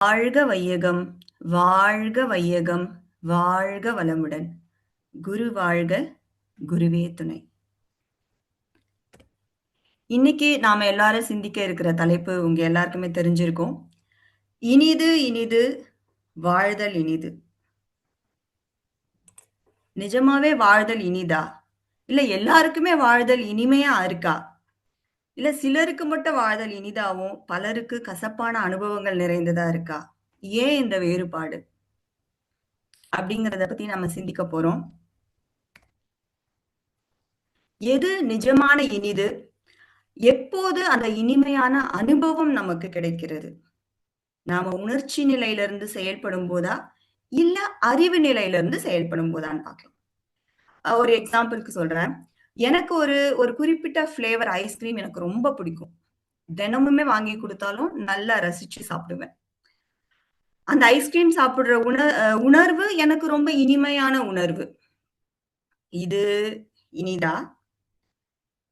வாழ்க வையகம், வாழ்க வையகம், வாழ்க வளமுடன். குரு வாழ்க, குருவே துணை. இன்னைக்கு நாம எல்லாரும் சிந்திக்க இருக்கிற தலைப்பு உங்க எல்லாருக்குமே தெரிஞ்சிருக்கும். இனிது இனிது வாழ்தல் இனிது. நிஜமாவே வாழ்தல் இனிதா? இல்ல எல்லாருக்குமே வாழ்தல் இனிமையா இருக்கா? இல்ல சிலருக்கு மட்டும் வாழ்தல் இனிதாவும், பலருக்கு கசப்பான அனுபவங்கள் நிறைந்ததா இருக்கா? ஏன் இந்த வேறுபாடு? அப்படிங்கிறத பத்தி நம்ம சிந்திக்க போறோம். எது நிஜமான இனிது? எப்போது அந்த இனிமையான அனுபவம் நமக்கு கிடைக்கிறது? நாம உணர்ச்சி நிலையிலிருந்து செயல்படும் போதா? இல்ல அறிவு நிலையிலிருந்து செயல்படும் போதான்னு பார்க்கலாம். ஒரு எக்ஸாம்பிள்க்கு சொல்றேன். எனக்கு ஒரு ஒரு குறிப்பிட்ட ஃப்ளேவர் ஐஸ்கிரீம் எனக்கு ரொம்ப பிடிக்கும். தினமுமே வாங்கி குடுத்தாலும் நல்லா ரசிச்சு சாப்பிடுவேன். அந்த ஐஸ்கிரீம் சாப்பிடுற உணர்வு எனக்கு ரொம்ப இனிமையான உணர்வு. இது இனிதா?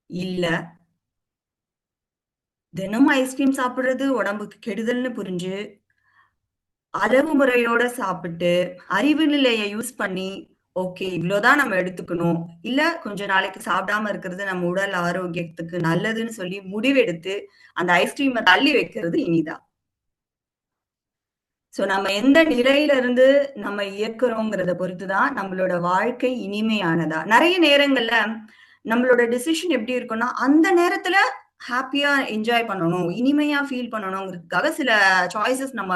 இல்ல தினமும் ஐஸ்கிரீம் சாப்பிடுறது உடம்புக்கு கெடுதல்னு புரிஞ்சு, அளவு முறையோட சாப்பிட்டு, அறிவு நிலைய யூஸ் பண்ணி, ஓகே இவ்ளோதான் நம்ம எடுத்துக்கணும். இல்ல கொஞ்ச நாளைக்கு சாப்பிடாம இருக்கிறது நம்ம உடல் ஆரோக்கியத்துக்கு நல்லதுன்னு சொல்லி முடிவெடுத்து, அந்த ஐஸ்கிரீம தள்ளி வைக்கிறது இனிதான். சோ நம்ம எந்த நிலையில இருந்து நம்ம இயக்குறோங்கிறத பொறுத்து தான் நம்மளோட வாழ்க்கை இனிமையானதா. நெறைய நேரங்கள்ல நம்மளோட டிசிஷன் எப்படி இருக்கும்னா, அந்த நேரத்துல ஹேப்பியா என்ஜாய் பண்ணணும், இனிமையா ஃபீல் பண்ணணுங்கிறதுக்காக சில சாய்ஸஸ் நம்ம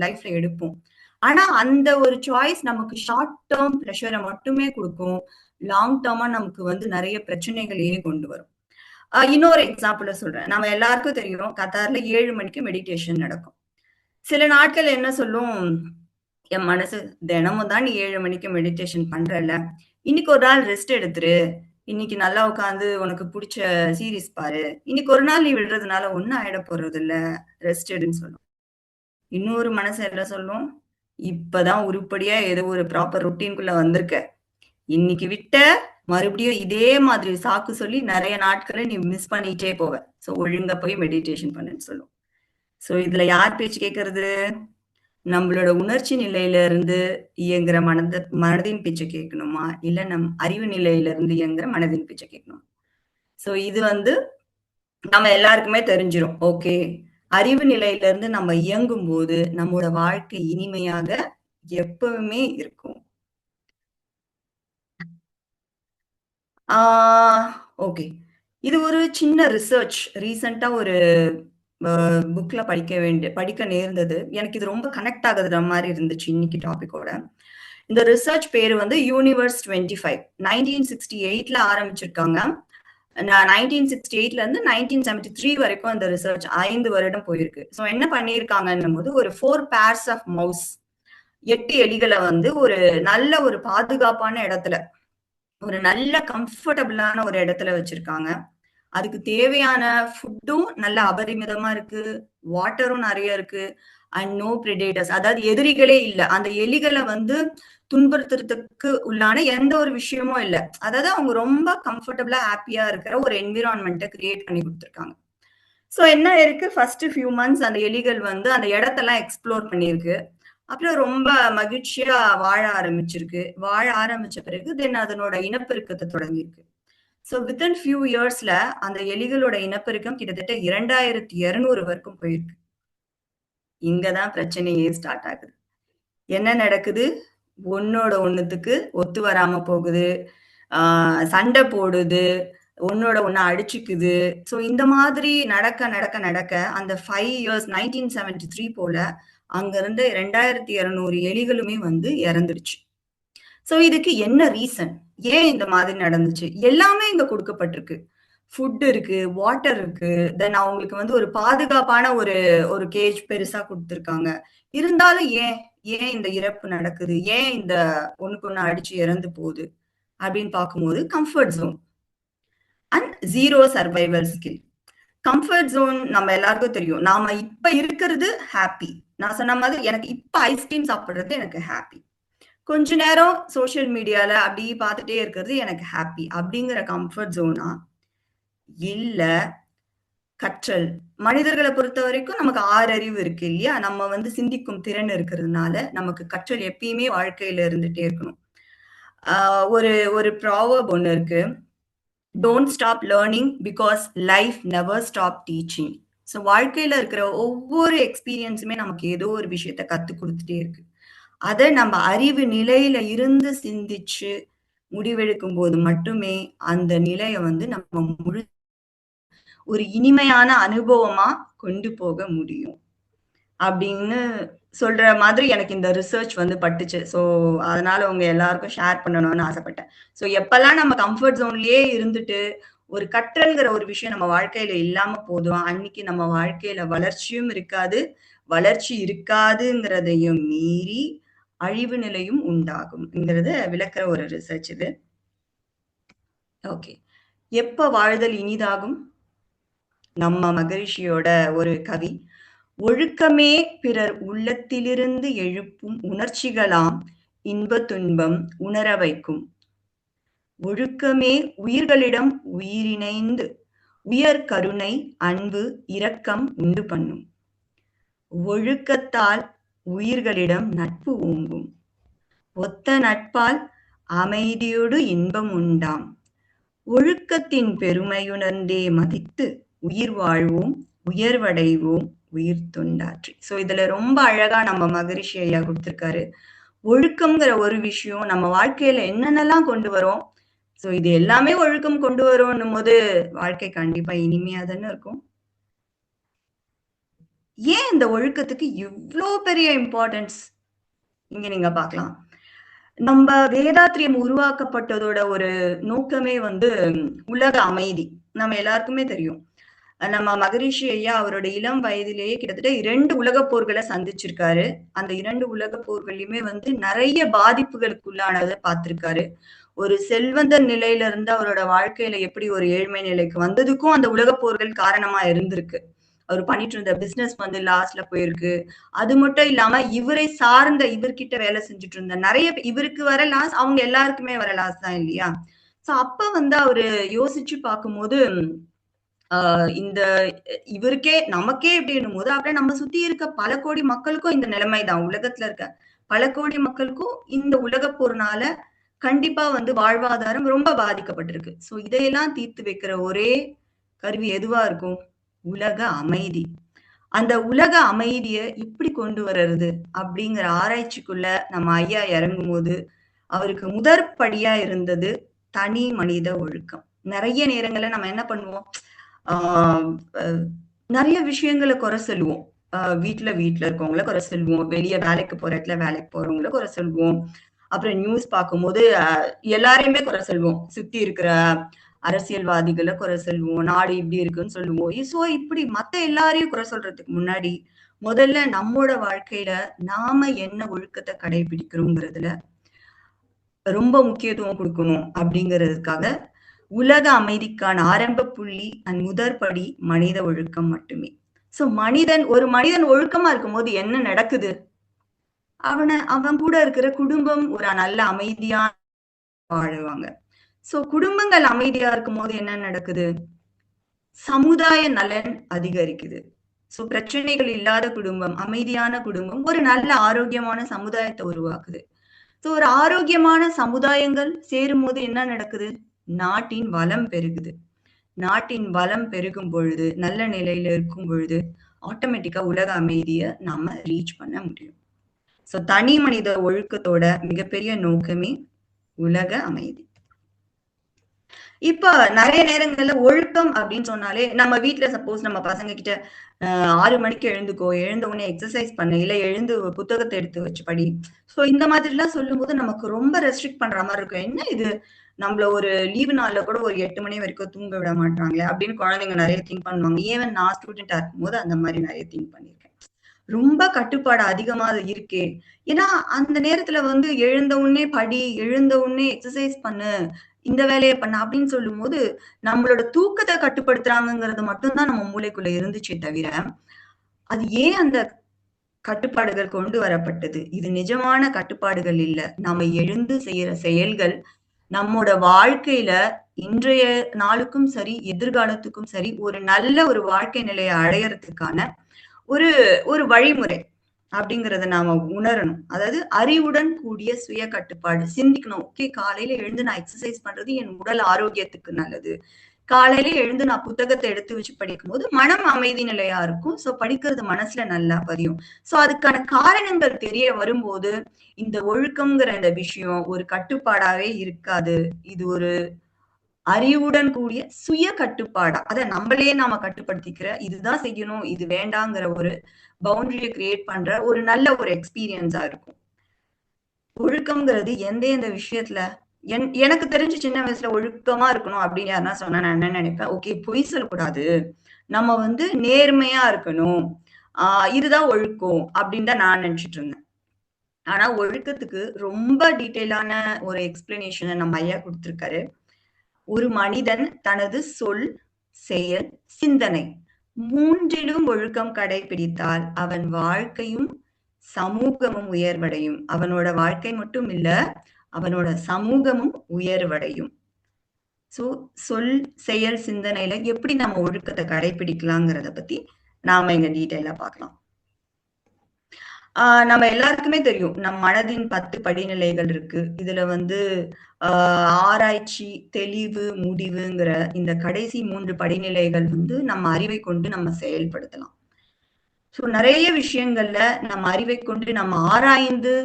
லைஃப்ல எடுப்போம். ஆனா, அந்த ஒரு சாய்ஸ் நமக்கு ஷார்ட் டெர்ம் ப்ளஷர மட்டுமே குடுக்கும். லாங் டெர்மா நமக்கு வந்து நெறைய பிரச்சனைகளையே கொண்டு வரும். இன்னொரு எக்ஸாம்பிள சொல்றேன். நம்ம எல்லாருக்கும் தெரியும், கத்தார்ல 7 மணிக்கு மெடிடேஷன் நடக்கும். சில நாட்கள் என்ன சொல்லும், என் மனசு தினமும் தான் நீ 7 மணிக்கு மெடிடேஷன் பண்றல்ல, இன்னைக்கு ஒரு நாள் ரெஸ்ட் எடுத்துரு. இன்னைக்கு நல்லா உட்கார்ந்து உனக்கு புடிச்ச சீரிஸ் பாரு. இன்னைக்கு ஒரு நாள் நீ விடுறதுனால ஒண்ணும் ஆயிட போறதில்ல. ரெஸ்ட் எடுன்னு சொல்லும். இன்னொரு மனசு என்ன சொல்லும், இப்பதான் உருப்படியா ஏதோ ஒரு ப்ராப்பர் ரொட்டீன்குள்ள வந்திருக்க. இன்னைக்கு விட்ட, மறுபடியும் இதே மாதிரி சாக்கு சொல்லி நெறைய நாட்கள நீ மிஸ் பண்ணிட்டே போவ. சோ ஒழுங்கா போய் மெடிடேஷன் பண்ணுன்னு சொல்லும். சோ இதுல யார் பேச்சு கேட்கறது? நம்மளோட உணர்ச்சி நிலையில இருந்து இயங்குற மனதின் பேச்ச கேட்கணுமா? இல்ல நம் அறிவு நிலையில இருந்து இயங்குற மனதின் பேச்ச கேட்கணுமா? சோ இது வந்து நம்ம எல்லாருக்குமே தெரிஞ்சிரும். ஓகே. அறிவு நிலையில இருந்து நம்ம இயங்கும்போது, நம்மோட வாழ்க்கை இனிமையாக எப்பவுமே இருக்கும். ஆ ஓகே. இது ஒரு சின்ன ரிசர்ச். ரீசென்ட்டா ஒரு அ புக்ல படிக்க நேர்ந்தது. எனக்கு இது ரொம்ப கனெக்ட் ஆகுற மாரி இருந்துச்சு இன்னைக்கு டாபிக்கோட. இந்த ரிசர்ச் பேரு வந்து யூனிவர்ஸ் 25. 1968ல ஆரம்பிச்சிருக்காங்க. 1968ல இருந்து 1973 வரைக்கும் அந்த ரிசர்ச் 5 வருடம் போயிருக்கு. சோ என்ன பண்ணியிருக்காங்கன்னும்போது, ஒரு 4 பேர்ஸ் ஆஃப் மவுஸ் 8 எலிகள வந்து ஒரு நல்ல ஒரு பாதுகாப்பான இடத்துல, ஒரு நல்ல கம்ஃபர்டபிளான ஒரு இடத்துல வச்சிருக்காங்க. அதுக்கு தேவையான ஃபுட்டும் நல்ல அபரிமிதமா இருக்கு. வாட்டரும் நெறைய இருக்கு. And no predators. அதாவது எதிரிகளே இல்ல. அந்த எலிகள வந்து துன்புறுத்துறதுக்கு உள்ளான எந்த ஒரு விஷயமும் இல்ல. அதாவது அவங்க ரொம்ப கம்ஃபர்டபிளா, ஹேப்பியா இருக்கிற ஒரு என்விரான்மென்ட்ட கிரியேட் பண்ணி குடுத்துருக்காங்க. சோ என்ன இருக்கு, ஃபர்ஸ்ட் ஃபியூ மந்த்ஸ் அந்த எலிகள் வந்து அந்த இடத்தெல்லாம் எக்ஸ்ப்ளோர் பண்ணியிருக்கு. அப்புறம் ரொம்ப மகிழ்ச்சியா வாழ ஆரம்பிச்சிருக்கு. வாழ ஆரம்பிச்ச பிறகு தென் அதனோட இனப்பெருக்கத்த தொடங்கியிருக்கு. சோ வித்தின் ஃபியூ இயர்ஸ்ல அந்த எலிகளோட இனப்பெருக்கம் கிட்டத்தட்ட 2200 வரைக்கும் போயிருக்கு. இங்க தான் பிரச்சனையே ஸ்டார்ட் ஆகுது. என்ன நடக்குது? ஒண்ணோட ஒண்ணுத்துக்கு ஒத்து வராம போகுது. ஆ சண்டை போடுது. ஒண்ணோட ஒண்ணு அடிச்சுக்குது. ஸோ இந்த மாதிரி நடக்க அந்த 5 இயர்ஸ் 1973 போல அங்க இருந்த 2200 எலிகளுமே வந்து இறந்துடுச்சு. ஸோ இதுக்கு என்ன ரீசன்? ஏன் இந்த மாதிரி நடந்துச்சு? எல்லாமே இங்க குடுக்கப்பட்டிருக்கு. ஃபுட் இருக்கு, வாட்டர் இருக்கு. தென் அவங்களுக்கு வந்து ஒரு பாதுகாப்பான ஒரு ஒரு கேஜ் பெருசா குடுத்துருக்காங்க. இருந்தாலும் ஏன்? ஏன் இந்த இறப்பு நடக்குது? ஏன் இந்த ஒண்ணுக்கு ஒண்ணு அடிச்சு இறந்து போகுது? அப்படின்னு பார்க்கும்போது comfort zone and 0 survival skill. Comfort zone நம்ம எல்லாருக்கும் தெரியும். நாம இப்ப இருக்கிறது ஹாப்பி. நான் சொன்ன மாதிரி எனக்கு இப்ப ஐஸ்கிரீம் சாப்பிடுறது எனக்கு ஹாப்பி. கொஞ்ச நேரம் சோசியல் மீடியால அப்படி பார்த்துட்டே இருக்கிறது எனக்கு ஹாப்பி. அப்படிங்கிற கம்ஃபர்ட் ஜோனா? இல்ல கற்றல், மனிதர்கள பொறுத்தவரைக்கும் நமக்கு 6 அறிவு இருக்கு இல்லையா? நம்ம வந்து சிந்திக்கும் திறன் இருக்கிறதுனால, நமக்கு கற்றல் எப்பயுமே வாழ்க்கையில இருந்துட்டே இருக்கணும். ஆ ஒரு ஒரு ப்ராவர்ப் ஒண்ணு இருக்கு. "Don't stop learning because life never stop teaching." So வாழ்க்கையில இருக்கிற ஒவ்வொரு எக்ஸ்பீரியன்ஸுமே நமக்கு ஏதோ ஒரு விஷயத்த கத்துக் குடுத்துட்டே இருக்கு. அத நம்ம அறிவு நிலையில இருந்து சிந்திச்சு முடிவெடுக்கும்போது மட்டுமே, அந்த நிலைய வந்து நம்ம ஒரு இனிமையான அனுபவமா கொண்டு போக முடியும். அப்படின்னு சொல்ற மாதிரி எனக்கு இந்த ரிசர்ச் வந்து பட்டுச்சு. ஸோ, அதனால உங்க எல்லாருக்கும் ஷேர் பண்ணணும்னு ஆசைப்பட்டேன். ஸோ, எப்பல்லாம் நம்ம கம்ஃபர்ட் ஜோன்லயே இருந்துட்டு, ஒரு கற்றல்ங்கிற ஒரு விஷயம் நம்ம வாழ்க்கையில இல்லாம போதோ, அன்னைக்கு நம்ம வாழ்க்கையில வளர்ச்சியும் இருக்காது. வளர்ச்சி இருக்காதுங்கிறதையும் மீறி, அழிவு நிலையும் உண்டாகும்ங்கிறத விளக்குற ஒரு ரிசர்ச் இது. ஓகே. எப்ப வாழ்தல் இனிதாகும்? நம்ம மகரிஷியோட ஒரு கவி. "ஒழுக்கமே பிறர் உள்ளத்திலிருந்து எழுப்பும் உணர்ச்சிகளாம் இன்பத் துன்பம் உணர வைக்கும். ஒழுக்கமே உயிர்களிடம் உயிரினைந்து உயர் கருணை, அன்பு, இரக்கம் உண்டு பண்ணும். ஒழுக்கத்தால் உயிர்களிடம் நட்பு ஓங்கும். ஒத்த நட்பால் அமைதியொடு இன்பம் உண்டாம். ஒழுக்கத்தின் பெருமையுணர்ந்தே மதித்து உயிர் வாழ்வோம், உயர்வடைவோம் உயிர் தொண்டாற்றி." ஸோ இதுல ரொம்ப அழகா நம்ம மகரிஷி ஐயா குடுத்திருக்காரு. ஒழுக்கம்ங்கிற ஒரு விஷயம் நம்ம வாழ்க்கையில என்னென்னலாம் கொண்டு வரும். ஸோ இது எல்லாமே ஒழுக்கம் கொண்டு வரும்ன்னும்போது, வாழ்க்கை கண்டிப்பா இனிமையா தானே இருக்கும். ஏன் இந்த ஒழுக்கத்துக்கு இவ்ளோ பெரிய இம்பார்ட்டன்ஸ்? இங்க நீங்க பார்க்கலாம். நம்ப வேதாத்திரியம் உருவாக்கப்பட்டதோட ஒரு நோக்கமே வந்து உலக அமைதி. நம்ம எல்லாருக்குமே தெரியும். நம்ம மகரிஷி ஐயா அவரோட இளம் வயதிலேயே கிட்டத்தட்ட 2 உலகப் போர்கள சந்திச்சிருக்காரு. அந்த 2 உலகப் போர்கள்லயுமே வந்து நெறைய பாதிப்புகளுக்குள்ளானத பார்த்திருக்காரு. ஒரு செல்வந்த நிலையில இருந்து அவரோட வாழ்க்கையில எப்படி ஒரு ஏழ்மை நிலைக்கு வந்ததுக்கும் அந்த உலகப் போர்கள் காரணமா இருந்திருக்கு. அவரு பண்ணிட்டு இருந்த பிசினஸ் வந்து லாஸ்ல போயிருக்கு. அது மட்டும் இல்லாம இவரை சார்ந்த இவர்கிட்ட வேலை செஞ்சுட்டு இருந்த நெறைய இவருக்கு வர லாஸ் அவங்க எல்லாருக்குமே வர லாஸ் தான் இல்லையா? ஸோ அப்ப வந்து அவரு யோசிச்சு பார்க்கும்போது, ஆ இந்த இவருக்கே நமக்கே இப்படின்னும்போது, அப்புறம் நம்ம சுத்தி இருக்க பல கோடி மக்களுக்கும் இந்த நிலைமை தான். உலகத்துல இருக்க பல கோடி மக்களுக்கும் இந்த உலகப் போர்னால கண்டிப்பா வந்து வாழ்வாதாரம் ரொம்ப பாதிக்கப்பட்டிருக்கு. ஸோ இதையெல்லாம் தீர்த்து வைக்கிற ஒரே கருவி எதுவா இருக்கும்? உலக அமைதி. அந்த உலக அமைதிய எப்படி கொண்டு வர்றது? அப்படிங்கிற ஆராய்ச்சிக்குள்ள நம்ம ஐயா இறங்கும்போது, அவருக்கு முதற்படியா இருந்தது தனி மனித ஒழுக்கம். நெறைய நேரங்கள்ல நம்ம என்ன பண்ணுவோம்? ஆ அ நெறைய விஷயங்கள குறை சொல்லுவோம். வீட்ல வீட்ல இருக்கவங்கள குறை சொல்லுவோம். வெளிய வேலைக்கு போற இடத்துல வேலைக்கு போறவங்கள குறை சொல்லுவோம். அப்புறம் நியூஸ் பார்க்கும்போது எல்லாரையுமே குறை சொல்லுவோம். சுத்தி இருக்கிற அரசியல்வாதிகள குறை சொல்லுவோம். நாடு இப்படி இருக்குன்னு சொல்லுவோம். ஸோ இப்படி மத்த எல்லாரையும் குறை சொல்றதுக்கு முன்னாடி, முதல்ல நம்மோட வாழ்க்கையில நாம என்ன ஒழுக்கத்த கடைபிடிக்கிறோங்கிறதுல ரொம்ப முக்கியத்துவம் குடுக்கணும் அப்படிங்கிறதுக்காக, உலக அமைதிக்கான ஆரம்ப புள்ளி அண்ட் முதற்படி மனித ஒழுக்கம் மட்டுமே. ஸோ ஒரு மனிதன் ஒழுக்கமா இருக்கும்போது என்ன நடக்குது? அவன் கூட இருக்கிற குடும்பம் ஒரு நல்ல அமைதியா வாழுவாங்க. ஸோ குடும்பங்கள் அமைதியா இருக்கும்போது என்ன நடக்குது? சமுதாய நலன் அதிகரிக்குது. ஸோ பிரச்சனைகள் இல்லாத குடும்பம், அமைதியான குடும்பம் ஒரு நல்ல ஆரோக்கியமான சமுதாயத்த உருவாக்குது. ஸோ ஒரு ஆரோக்கியமான சமுதாயங்கள் சேரும்போது என்ன நடக்குது? நாட்டின் வளம் பெருகுது. நாட்டின் வளம் பெருகும் பொழுது, நல்ல நிலையில இருக்கும் பொழுது, ஆட்டோமேட்டிக்கா உலக அமைதிய நாம ரீச் பண்ண முடியும். ஸோ தனி மனித ஒழுக்கத்தோட மிகப்பெரிய நோக்கமே உலக அமைதி. இப்ப நெறைய நேரங்கள்ல ஒழுக்கம் அப்படின்னு சொன்னாலே, நம்ம வீட்ல சப்போஸ் நம்ம பசங்க கிட்ட 6 மணிக்கு எழுந்துக்கோ, எழுந்த உடனே எக்சர்சைஸ் பண்ணு, இல்ல எழுந்து புத்தகத்த எடுத்து வச்சு படி. ஸோ இந்த மாதிரிலாம் சொல்லும்போது நமக்கு ரொம்ப ரெஸ்ட்ரிக்ட் பண்ற மாரி இருக்கும். என்ன இது? நம்மள ஒரு லீவு நாள்ல கூட ஒரு 8 மணி வரைக்கும் தூங்க விட மாட்றாங்களே! அப்படின்னு குழந்தைங்க நெறைய திங்க் பண்ணுவாங்க. ஈவன் நான் ஸ்டூடெண்ட்டா இருக்கும்போது அந்த மாரி நெறைய திங்க் பண்ணியிருக்கேன். ரொம்ப கட்டுப்பாடு அதிகமா இருக்கே! ஏன்னா, அந்த நேரத்துல வந்து எழுந்த உடனே படி, எழுந்த உடனே எக்சர்சைஸ் பண்ணு, இந்த வேலைய பண்ணு அப்படின்னு சொல்லும்போது, நம்மளோட தூக்கத்த கட்டுப்படுத்துறாங்கங்கிறது மட்டும் தான் நம்ம மூளைக்குள்ள இருந்துச்சே தவிர, அது ஏன் அந்த கட்டுப்பாடுகள் கொண்டு வரப்பட்டது? இது நிஜமான கட்டுப்பாடுகள் இல்ல. நாம எழுந்து செய்யற செயல்கள் நம்மோட வாழ்க்கையில இன்றைய நாளுக்கும் சரி, எதிர்காலத்துக்கும் சரி, ஒரு நல்ல ஒரு வாழ்க்கை நிலைய அடையறதுக்கான ஒரு ஒரு வழிமுறை அப்படிங்கிறத நாம உணரணும். அதாவது அறிவுடன் கூடிய சுய கட்டுப்பாடு. சிந்திக்கணும். ஓகே, காலையில எழுந்து நான் எக்சர்சைஸ் பண்றது என் உடல் ஆரோக்கியத்துக்கு நல்லது. காலையில எழுந்து நான் புத்தகத்த எடுத்து வச்சு படிக்கும்போது, மனம் அமைதி நிலையா இருக்கும். ஸோ படிக்கிறது மனசுல நல்லா பதியும். ஸோ அதுக்கான காரணங்கள் தெரிய வரும்போது, இந்த ஒழுக்கம்ங்கிற இந்த விஷயம் ஒரு கட்டுப்பாடாவே இருக்காது. இது ஒரு அறிவுடன் கூடிய சுய கட்டுப்பாடா, அத நம்மளே நாம கட்டுப்படுத்திக்கிற, இதுதான் செய்யணும், இது வேண்டாங்கிற ஒரு பவுண்டரிய கிரியேட் பண்ற ஒரு நல்ல ஒரு எக்ஸ்பீரியன்ஸா இருக்கும். ஒழுக்கம்ங்கிறது எந்த விஷயத்துல எனக்கு தெரிஞ்சு சின்ன வயசுல ஒழுக்கமா இருக்கணும் அப்படின்னு யாருன்னா சொன்னா நான் என்ன நினைப்பேன், ஓகே பொய் சொல்லக்கூடாது. நம்ம நேர்மையா இருக்கணும். ஆ இதுதான் ஒழுக்கம் அப்படின்னு தான் நான் நினைச்சுட்டு இருந்தேன். ஆனா ஒழுக்கத்துக்கு ரொம்ப டீட்டெயிலான ஒரு எக்ஸ்ப்ளனேஷன நம்ம ஐயா குடுத்திருக்காரு. ஒரு மனிதன் தனது சொல், செயல், சிந்தனை 3லும் ஒழுக்கம் கடைபிடித்தால் அவன் வாழ்க்கையும், சமூகமும் உயர்வடையும். அவனோட வாழ்க்கை மட்டும் இல்ல, அவனோட சமூகமும் உயர்வடையும். ஸோ சொல், செயல், சிந்தனையில எப்படி நம்ம ஒழுக்கத்த கடைபிடிக்கலாங்கிறத பத்தி நாம இங்க டீட்டெயிலா பார்க்கலாம். நம்ம எல்லாருக்குமே தெரியும். நம் மனதின் 10 படிநிலைகள் இருக்கு. இதுல ஆ ஆராய்ச்சி, தெளிவு, முடிவுங்கிற இந்த கடைசி 3 படிநிலைகள் நம்ம அறிவைக் கொண்டு நம்ம செயல்படுத்தலாம். ஸோ நெறைய விஷயங்கள்ல நம்ம அறிவைக் கொண்டு நம்ம ஆராய்ந்து,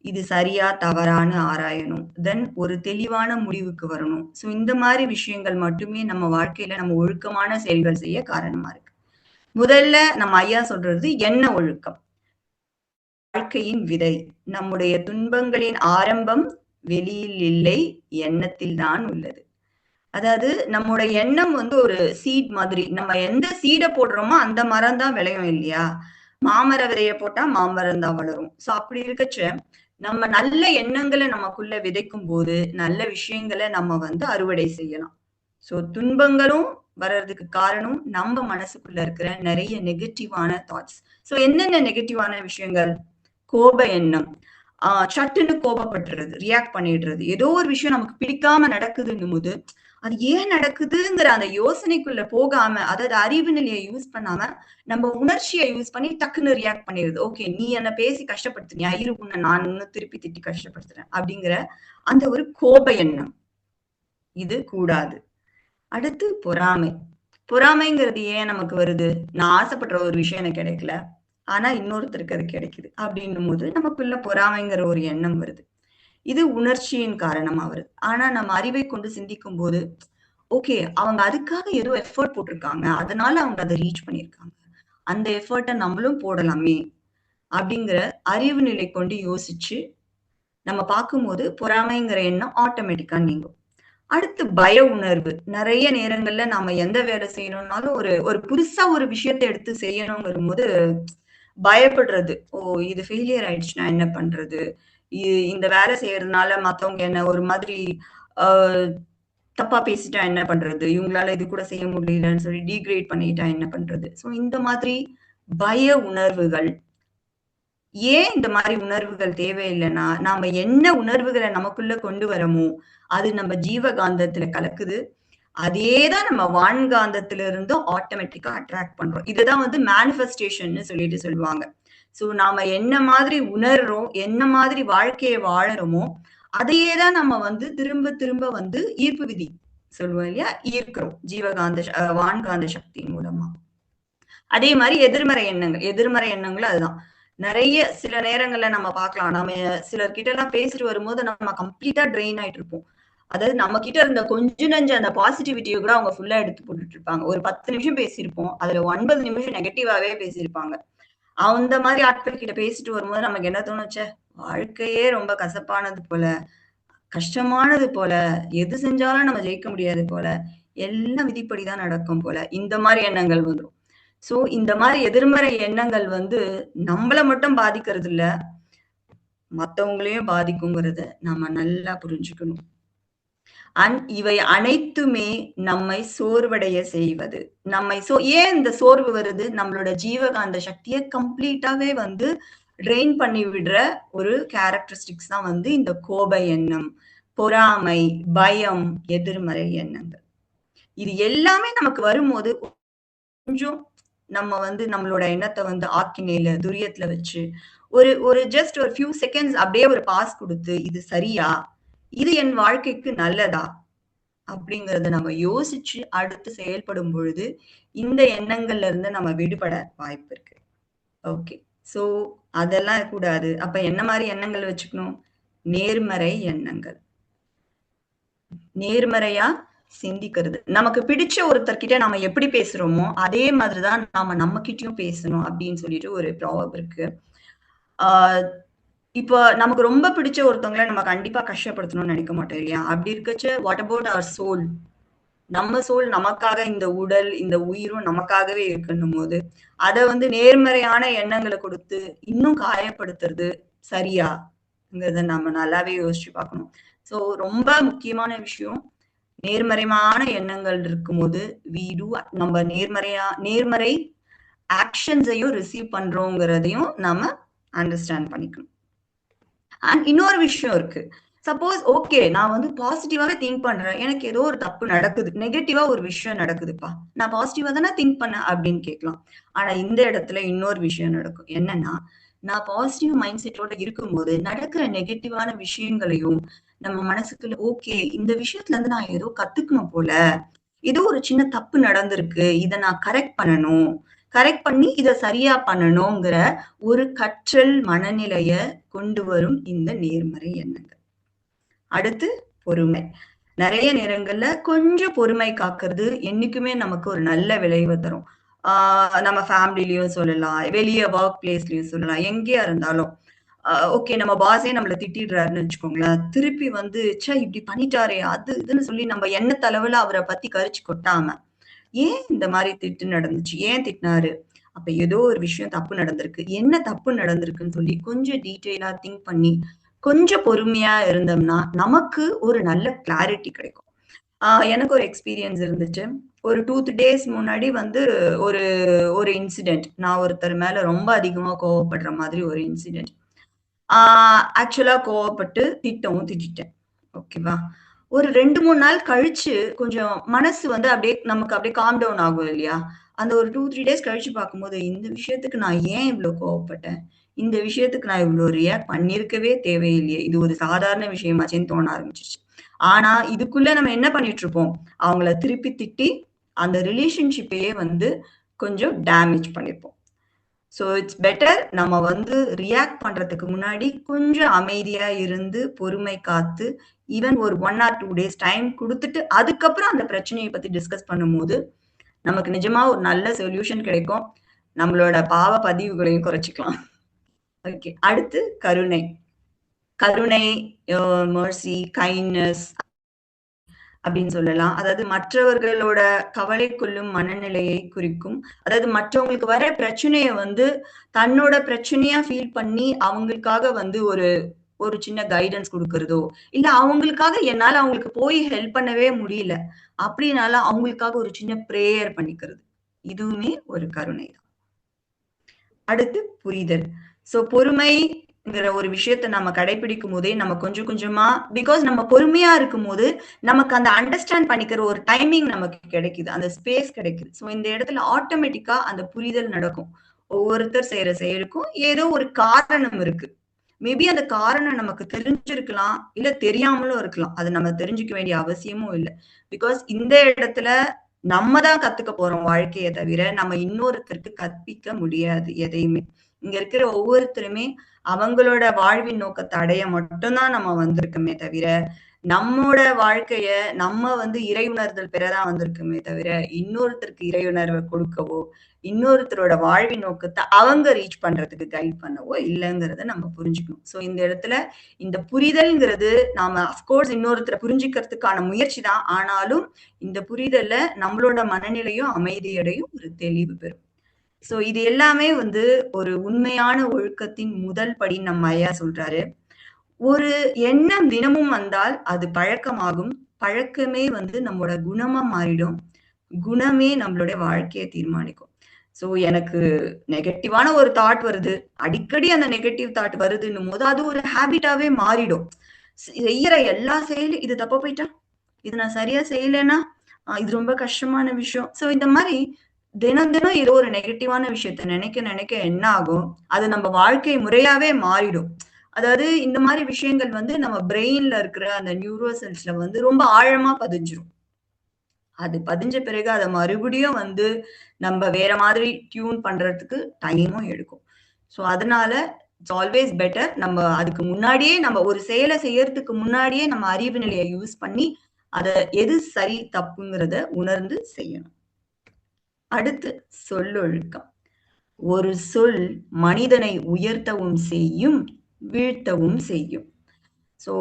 இது சரியா, தவறான்னு ஆராயணும். தென் ஒரு தெளிவான முடிவுக்கு வரணும். ஸோ இந்த மாரி விஷயங்கள் மட்டுமே நம்ம வாழ்க்கையில நம்ம ஒழுக்கமான செயல்கள் செய்ய காரணமா இருக்கு. முதல்ல நம்ம ஐயா சொல்றது எண்ண ஒழுக்கம். வாழ்க்கையின் விதை. நம்முடைய துன்பங்களின் ஆரம்பம் வெளியில் இல்லை, எண்ணத்தில் தான் உள்ளது. அதாவது நம்மோட எண்ணம் ஒரு சீட் மாதிரி. நம்ம எந்த சீட போடுறோமோ, அந்த மரம் தான் விளையும் இல்லையா? மாமர விதைய போட்டா மாமரம் தான் வளரும். ஸோ அப்படி இருக்கச்ச, நம்ம நல்ல எண்ணங்கள நமக்குள்ள விதைக்கும்போது, நல்ல விஷயங்கள நம்ம அறுவடை செய்யலாம். ஸோ துன்பங்களும் வர்றதுக்கு காரணம், நம்ம மனசுக்குள்ள இருக்கிற நெறைய நெகட்டிவான தாட்ஸ். ஸோ என்னென்ன நெகட்டிவான விஷயங்கள்? கோப எண்ணம். சட்டுன்னு கோபப்பட்டுறது, ரியாக்ட் பண்ணிடுறது. ஏதோ ஒரு விஷயம் நமக்கு பிடிக்காம நடக்குதுன்னும்போது, அது ஏன் நடக்குதுங்கிற அந்த யோசனைக்குள்ள போகாம, அதாவது அறிவு நிலைய யூஸ் பண்ணாம, நம்ம உணர்ச்சிய யூஸ் பண்ணி டக்குன்னு ரியாக்ட் பண்ணிருது. ஓகே, நீ என்ன பேசி கஷ்டப்படுத்துனியா? இரு உன்ன நான் இன்னும் திருப்பி திட்டி கஷ்டப்படுத்துறேன். அப்படிங்கிற அந்த ஒரு கோப எண்ணம். இது கூடாது. அடுத்து பொறாமை. பொறாமைங்கிறது ஏன் நமக்கு வருது? நான் ஆசைப்படுற ஒரு விஷயம் எனக்கு கிடைக்கல. ஆனா இன்னொருத்தருக்கு அது கிடைக்குது. அப்படின்னும்போது நமக்குள்ள பொறாமைங்கிற ஒரு எண்ணம் வருது. இது உணர்ச்சியின் காரணமா வருது. ஆனா நம்ம அறிவைக் கொண்டு சிந்திக்கும்போது, ஓகே, அவங்க அதுக்காக ஏதோ எஃபோர்ட் போட்டிருக்காங்க. அதனால அவங்க அத ரீச் பண்ணியிருக்காங்க. அந்த எஃபோர்ட்ட நம்மளும் போடலாமே! அப்படிங்கிற அறிவு நிலை கொண்டு யோசிச்சு, நம்ம பார்க்கும்போது பொறாமைங்கிற எண்ணம் ஆட்டோமேட்டிக்கா நீங்கும். அடுத்து பய உணர்வு. நெறைய நேரங்கள்ல நாம எந்த வேலை செய்யணும்னாலும் ஒரு ஒரு புதுசா ஒரு விஷயத்த எடுத்து செய்யணுங்கிறபோது பயப்படுறது. ஓ! இது ஃபெயிலியர் ஆயிடுச்சுன்னா என்ன பண்றது? இந்த வேலை செய்யறதுனால மத்தவங்க என்ன ஒரு மாதிரி அ தப்பா பேசிட்டா என்ன பண்றது? இவங்களால இது கூட செய்ய முடியலன்னு சொல்லி டிகிரேட் பண்ணிட்டா என்ன பண்றது? ஸோ இந்த மாதிரி பய உணர்வுகள். ஏன் இந்த மாரி உணர்வுகள் தேவையில்லன்னா, நாம என்ன உணர்வுகள நமக்குள்ள கொண்டு வரமோ, அது நம்ம ஜீவகாந்தத்துல கலக்குது. அதே தான் நம்ம வான்காந்தத்துல இருந்தும் ஆட்டோமேட்டிக்கா அட்ராக்ட் பண்றோம். இதுதான் மேனிஃபெஸ்டேஷன்னு சொல்லிட்டு சொல்லுவாங்க. ஸோ நாம என்ன மாதிரி உணர்றோம், என்ன மாதிரி வாழ்க்கைய வாழறோமோ, அதையே தான் நம்ம திரும்ப திரும்ப ஈர்ப்பு விதி சொல்லுவோம் இல்லையா? ஈர்க்கிறோம். ஜீவகாந்த வான்காந்த சக்தியின் மூலமா. அதே மாரி எதிர்மறை எண்ணங்கள். எதிர்மறை எண்ணங்களும் அதுதான். நெறைய சில நேரங்கள்ல நம்ம பார்க்கலாம். நாம சிலர்கிட்டலாம் பேசிட்டு வரும்போது நம்ம கம்ப்ளீட்டா ட்ரெயின் ஆயிட்டு இருப்போம். அதாவது நம்ம கிட்ட இருந்த கொஞ்சம் நெஞ்ச அந்த பாசிட்டிவிட்டிய கூட அவங்க ஃபுல்லா எடுத்து போட்டுட்டு இருப்பாங்க. ஒரு 10 நிமிஷம் பேசியிருப்போம். அதுல 9 நிமிஷம் நெகட்டிவாவே பேசியிருப்பாங்க. அந்த மாரி ஆட்கள் கிட்ட பேசிட்டு வரும்போது நமக்கு என்ன தோணும், ச்சே! வாழ்க்கையே ரொம்ப கசப்பானது போல, கஷ்டமானது போல, எது செஞ்சாலும் நம்ம ஜெயிக்க முடியாது போல, எல்லாம் விதிப்படி தான் நடக்கும் போல, இந்த மாரி எண்ணங்கள் வந்துரும். ஸோ இந்த மாரி எதிர்மறை எண்ணங்கள் நம்மள மட்டும் பாதிக்கிறது இல்ல, மத்தவங்களையும் பாதிக்குங்கிறத நம்ம நல்லா புரிஞ்சுக்கணும். இவை அனைத்துமே நம்மை சோர்வடைய செய்வது. ஏன் இந்த சோர்வு வருது? நம்மளோட ஜீவகாந்த சக்திய கம்ப்ளீட்டாவே ட்ரெயின் பண்ணி விடுற ஒரு கேரக்டரிஸ்டிக்ஸ் தான் இந்த கோப எண்ணம், பொறாமை, பயம், எதிர்மறை எண்ணங்கள். இது எல்லாமே நமக்கு வரும்போது கொஞ்சம் நம்ம வந்து நம்மளோட எண்ணத்த வந்து ஆக்கினையில, துரியத்துல வச்சு, ஒரு ஒரு ஜஸ்ட் ஒரு ஃபியூ செகண்ட்ஸ் அப்படியே ஒரு பாஸ் குடுத்து, "இது சரியா? இது என் வாழ்க்கைக்கு நல்லதா?" அப்படிங்கிறத நம்ம யோசிச்சு அடுத்து செயல்படும் பொழுது, இந்த எண்ணங்கள்ல இருந்து நம்ம விடுபட வாய்ப்பு இருக்கு. ஓகே. ஸோ அதெல்லாம் கூடாது. அப்ப என்ன மாரி எண்ணங்கள் வச்சுக்கணும்? நேர்மறை எண்ணங்கள். நேர்மறையா சிந்திக்கிறது. நமக்கு பிடிச்ச ஒருத்தர்கிட்ட நாம எப்படி பேசுறோமோ, அதே மாதிரி தான் நாம நம்மகிட்டயும் பேசணும் அப்படின்னு சொல்லிட்டு ஒரு ப்ராவர்ப் இருக்கு. ஆ இப்போ நமக்கு ரொம்ப பிடிச்ச ஒருத்தவங்கள நம்ம கண்டிப்பா கஷ்டப்படுத்தணும்னு நெனைக்க மாட்டோம் இல்லையா? அப்படி இருக்கச்ச வாட் அபௌட் அவர் சோல்? நம்ம சோல் நமக்காக இந்த உடல், இந்த உயிரும் நமக்காகவே இருக்குன்னும்போது, அத வந்து நேர்மறையான எண்ணங்கள குடுத்து, இன்னும் காயப்படுத்துறது சரியா? ங்கிறத நம்ம நல்லாவே யோசிச்சு பார்க்கணும். ஸோ ரொம்ப முக்கியமான விஷயம், நேர்மறையான எண்ணங்கள் இருக்கும்போது, வி டூ நம்ம நேர்மறை ஆக்ஷன்ஸையும் ரிசீவ் பண்றோங்கிறதையும் நாம அண்டர்ஸ்டாண்ட் பண்ணிக்கணும். அண்ட் இன்னொரு விஷயம் இருக்கு. சப்போஸ் ஓகே நான் வந்து பாசிட்டிவாவே திங்க் பண்றேன். எனக்கு ஏதோ ஒரு தப்பு நடக்குது. நெகட்டிவா ஒரு விஷயம் நடக்குதுப்பா. நான் பாசிட்டிவா தானே திங்க் பண்ணேன் அப்படின்னு கேட்கலாம். ஆனா இந்த இடத்துல இன்னொரு விஷயம் நடக்கும். என்னன்னா, நான் பாசிட்டிவ் மைண்ட் செட்டோட இருக்கும்போது நடக்கிற நெகட்டிவான விஷயங்களையும் நம்ம மனசுக்குள்ள ஓகே இந்த விஷயத்துல இருந்து நான் ஏதோ கத்துக்கணும் போல. ஏதோ ஒரு சின்ன தப்பு நடந்திருக்கு. இத நான் கரெக்ட் பண்ணணும். கரெக்ட் பண்ணி இத சரியா பண்ணணுங்கிற ஒரு கற்றல் மனநிலைய கொண்டு வரும் இந்த நேர்மறை எண்ணங்கள். அடுத்து பொறுமை. நெறைய நேரங்கள்ல கொஞ்சம் பொறுமை காக்கிறது என்னைக்குமே நமக்கு ஒரு நல்ல விளைவ தரும். ஆ நம்ம ஃபேமிலிலயும் சொல்லலாம், வெளிய வொர்க் பிளேஸ்லயும் சொல்லலாம், எங்கேயா இருந்தாலும். ஓகே நம்ம பாஸே நம்மள திட்டிடுறாருன்னு வச்சுக்கோங்களேன். திருப்பி வந்து, ச்சே இப்படி பண்ணிட்டாரே! அது இதுன்னு சொல்லி நம்ம எண்ணத்தளவுல அவர பத்தி கரிச்சு கொட்டாம, ஏன் இந்த மாரி திட்டு நடந்துச்சு? ஏன் திட்டினாரு? அப்ப ஏதோ ஒரு விஷயம் தப்பு நடந்திருக்கு. என்ன தப்பு நடந்திருக்குன்னு சொல்லி கொஞ்சம் டீட்டெயிலா திங்க் பண்ணி, கொஞ்சம் பொறுமையா இருந்தோம்னா, நமக்கு ஒரு நல்ல கிளாரிட்டி கிடைக்கும். எனக்கு ஒரு எக்ஸ்பீரியன்ஸ் இருந்துச்சு. ஒரு 2 டேஸ் முன்னாடி வந்து ஒரு ஒரு இன்சிடென்ட். நான் ஒருத்தர் மேல ரொம்ப அதிகமா கோவப்படுற மாதிரி ஒரு இன்சிடென்ட். ஆ ஆக்சுவலா கோவப்பட்டு திட்டவும் திட்டிட்டேன். ஓகேவா? ஒரு 2, 3 நாள் கழிச்சு கொஞ்சம் மனசு வந்து அப்படியே நமக்கு அப்படியே காம் டவுன் ஆகும் இல்லையா? அந்த ஒரு 2, 3 டேஸ் கழிச்சு பார்க்கும்போது, இந்த விஷயத்துக்கு நான் ஏன் இவ்ளோ கோவப்பட்டேன்? இந்த விஷயத்துக்கு நான் இவ்ளோ ரியாக்ட் பண்ணியிருக்கவே தேவையில்லையே! இது ஒரு சாதாரண விஷயமாச்சேன்னு தோண ஆரம்பிச்சுருச்சு. ஆனா, இதுக்குள்ள நம்ம என்ன பண்ணிட்டுருப்போம்? அவங்கள திருப்பி திட்டி, அந்த ரிலேஷன்ஷிப்பையே வந்து கொஞ்சம் டேமேஜ் பண்ணியிருப்போம். ஸோ இட்ஸ் பெட்டர் நம்ம வந்து ரியாக்ட் பண்றதுக்கு முன்னாடி கொஞ்சம் அமைதியா இருந்து, பொறுமை காத்து, ஈவன் ஒரு 1 ஆர் 2 டேஸ் டைம் குடுத்துட்டு, அதுக்கப்புறம் அந்த பிரச்சனைய பத்தி டிஸ்கஸ் பண்ணும்போது, நமக்கு நிஜமா ஒரு நல்ல சொல்யூஷன் கிடைக்கும். நம்மளோட பாவ பதிவுகளையும் குறைச்சுக்கலாம். ஓகே. அடுத்து கருணை. கருணை, மெர்சி, கைண்ட்னஸ் அப்படின்னு சொல்லலாம். அதாவது மற்றவர்களோட கவலை கொள்ளும் மனநிலையை குறிக்கும். அதாவது மற்றவங்களுக்கு வர பிரச்சனைய வந்து தன்னோட பிரச்சனையா ஃபீல் பண்ணி, அவங்களுக்காக வந்து ஒரு ஒரு சின்ன கைடன்ஸ் குடுக்குறதோ, இல்ல அவங்களுக்காக என்னால அவங்களுக்கு போய் ஹெல்ப் பண்ணவே முடியல. அப்படின்னால அவங்களுக்காக ஒரு சின்ன பிரேயர் பண்ணிக்கிறது. இதுவுமே ஒரு கருணை தான். அடுத்து புரிதல். ஸோ பொறுமைங்கிற ஒரு விஷயத்த நம்ம கடைப்பிடிக்கும்போதே, நம்ம கொஞ்சம் கொஞ்சமா பிகாஸ் நம்ம பொறுமையா இருக்கும்போது, நமக்கு அந்த அண்டர்ஸ்டாண்ட் பண்ணிக்கிற ஒரு டைமிங் நமக்கு கிடைக்குது. அந்த ஸ்பேஸ் கிடைக்குது. ஸோ இந்த இடத்துல ஆட்டோமேட்டிக்கா அந்த புரிதல் நடக்கும். ஒவ்வொருத்தர் செய்ற செயலுக்கும் ஏதோ ஒரு காரணம் இருக்கு. மேபி அந்த காரணம் நமக்கு தெரிஞ்சிருக்கலாம், இல்ல தெரியாமலும் இருக்கலாம். அத நம்ம தெரிஞ்சுக்க வேண்டிய அவசியமும் இல்ல. பிகாஸ் இந்த இடத்துல நம்ம தான் கத்துக்க போறோம் வாழ்க்கைய தவிர, நம்ம இன்னொருத்தருக்கு கற்பிக்க முடியாது எதையுமே. இங்க இருக்கிற ஒவ்வொருத்தருமே அவங்களோட வாழ்வின் நோக்கத்த அடைய மட்டும் தான் நம்ம வந்திருக்கோமே தவிர, நம்மோட வாழ்க்கைய நம்ம வந்து இறை உணர்தல் பெற தான் வந்திருக்கோமே தவிர, இன்னொருத்தருக்கு இறை உணர்வ கொடுக்கவோ, இன்னொருத்தரோட வாழ்வின் நோக்கத்த அவங்க ரீச் பண்றதுக்கு கைட் பண்ணவோ இல்லங்கிறத நம்ம புரிஞ்சுக்கணும். ஸோ இந்த இடத்துல இந்த புரிதல்ங்கிறது நாம அஃப்கோர்ஸ் இன்னொருத்தர புரிஞ்சுக்கிறதுக்கான முயற்சி தான். ஆனாலும் இந்த புரிதல்ல நம்மளோட மனநிலையும் அமைதியடையும், ஒரு தெளிவு பெறும். ஸோ இது எல்லாமே வந்து ஒரு உண்மையான ஒழுக்கத்தின் முதல் படின்னு நம்ம ஐயா சொல்றாரு. ஒரு எண்ணம் தினமும் வந்தால் அது பழக்கமாகும். பழக்கமே வந்து நம்மோட குணமா மாறிடும். குணமே நம்மளுடைய வாழ்க்கைய தீர்மானிக்கும். ஸோ எனக்கு நெகட்டிவான ஒரு தாட் வருது. அடிக்கடி அந்த நெகட்டிவ் தாட் வருதுன்னும்போது, அது ஒரு ஹேபிட்டாவே மாறிடும். செய்யற எல்லா செயலும் இது தப்பா போயிட்டா, இது நான் சரியா செய்யலன்னா, இது ரொம்ப கஷ்டமான விஷயம். ஸோ இந்த மாரி தினம் தினம் ஏதோ ஒரு நெகட்டிவான விஷயத்த நெனைக்க நெனைக்க என்ன ஆகும், அது நம்ம வாழ்க்கை முறையாவே மாறிடும். அதாவது இந்த மாரி விஷயங்கள் வந்து நம்ம பிரெயின்ல இருக்கிற அந்த நியூரோ செல்ஸ்ல வந்து ரொம்ப ஆழமா பதிஞ்சிரும். அது பதிஞ்ச பிறகு அத மறுபடியும் வந்து நம்ப வேற மாதிரி டியூன் பண்றதுக்கு டைமும் எடுக்கும். ஸோ அதனால இட்ஸ் ஆல்வேஸ் பெட்டர் நம்ம அதுக்கு முன்னாடியே நம்ம ஒரு செயல செய்யறதுக்கு முன்னாடியே நம்ம அறிவு நிலைய யூஸ் பண்ணி, அத எது சரி, தப்புங்கிறத உணர்ந்து செய்யணும். அடுத்து சொல்லொழுக்கம். ஒரு சொல் மனிதனை உயர்த்தவும் செய்யும், வீழ்த்தவும் செய்யும். ஸோ,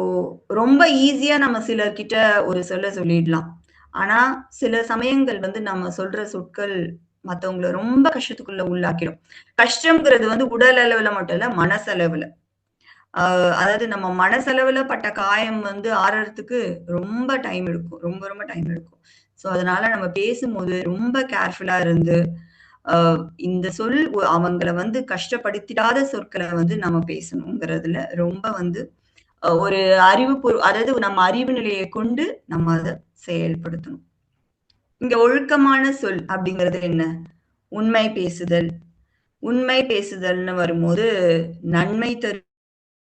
ரொம்ப ஈஸியா நம்ம சிலர்கிட்ட ஒரு சொல்ல சொல்லிடலாம். ஆனா, சில சமயங்கள் வந்து நம்ம சொல்ற சொற்கள் மத்தவங்கள ரொம்ப கஷ்டத்துக்குள்ள உள்ளாக்கிடும். கஷ்டம்ங்கிறது வந்து உடல் அளவுல மட்டும் இல்ல, மனசளவுல. அ அதாவது நம்ம மனசளவுல பட்ட காயம் வந்து ஆறறதுக்கு ரொம்ப டைம் எடுக்கும். ரொம்ப ரொம்ப டைம் எடுக்கும். ஸோ, அதனால நம்ம பேசும்போது ரொம்ப கேர்ஃபுல்லா இருந்து, அ இந்த சொல் அவங்கள வந்து கஷ்டப்படுத்திடாத சொற்கள வந்து நம்ம பேசணுங்கிறதுல ரொம்ப வந்து ஒரு அதாவது நம்ம அறிவு நிலையை கொண்டு நம்ம அத செயல்படுத்தணும். இங்க ஒழுக்கமான சொல் அப்படிங்கிறது என்ன? உண்மை பேசுதல். உண்மை பேசுதல்னு வரும்போது, நன்மை தரும்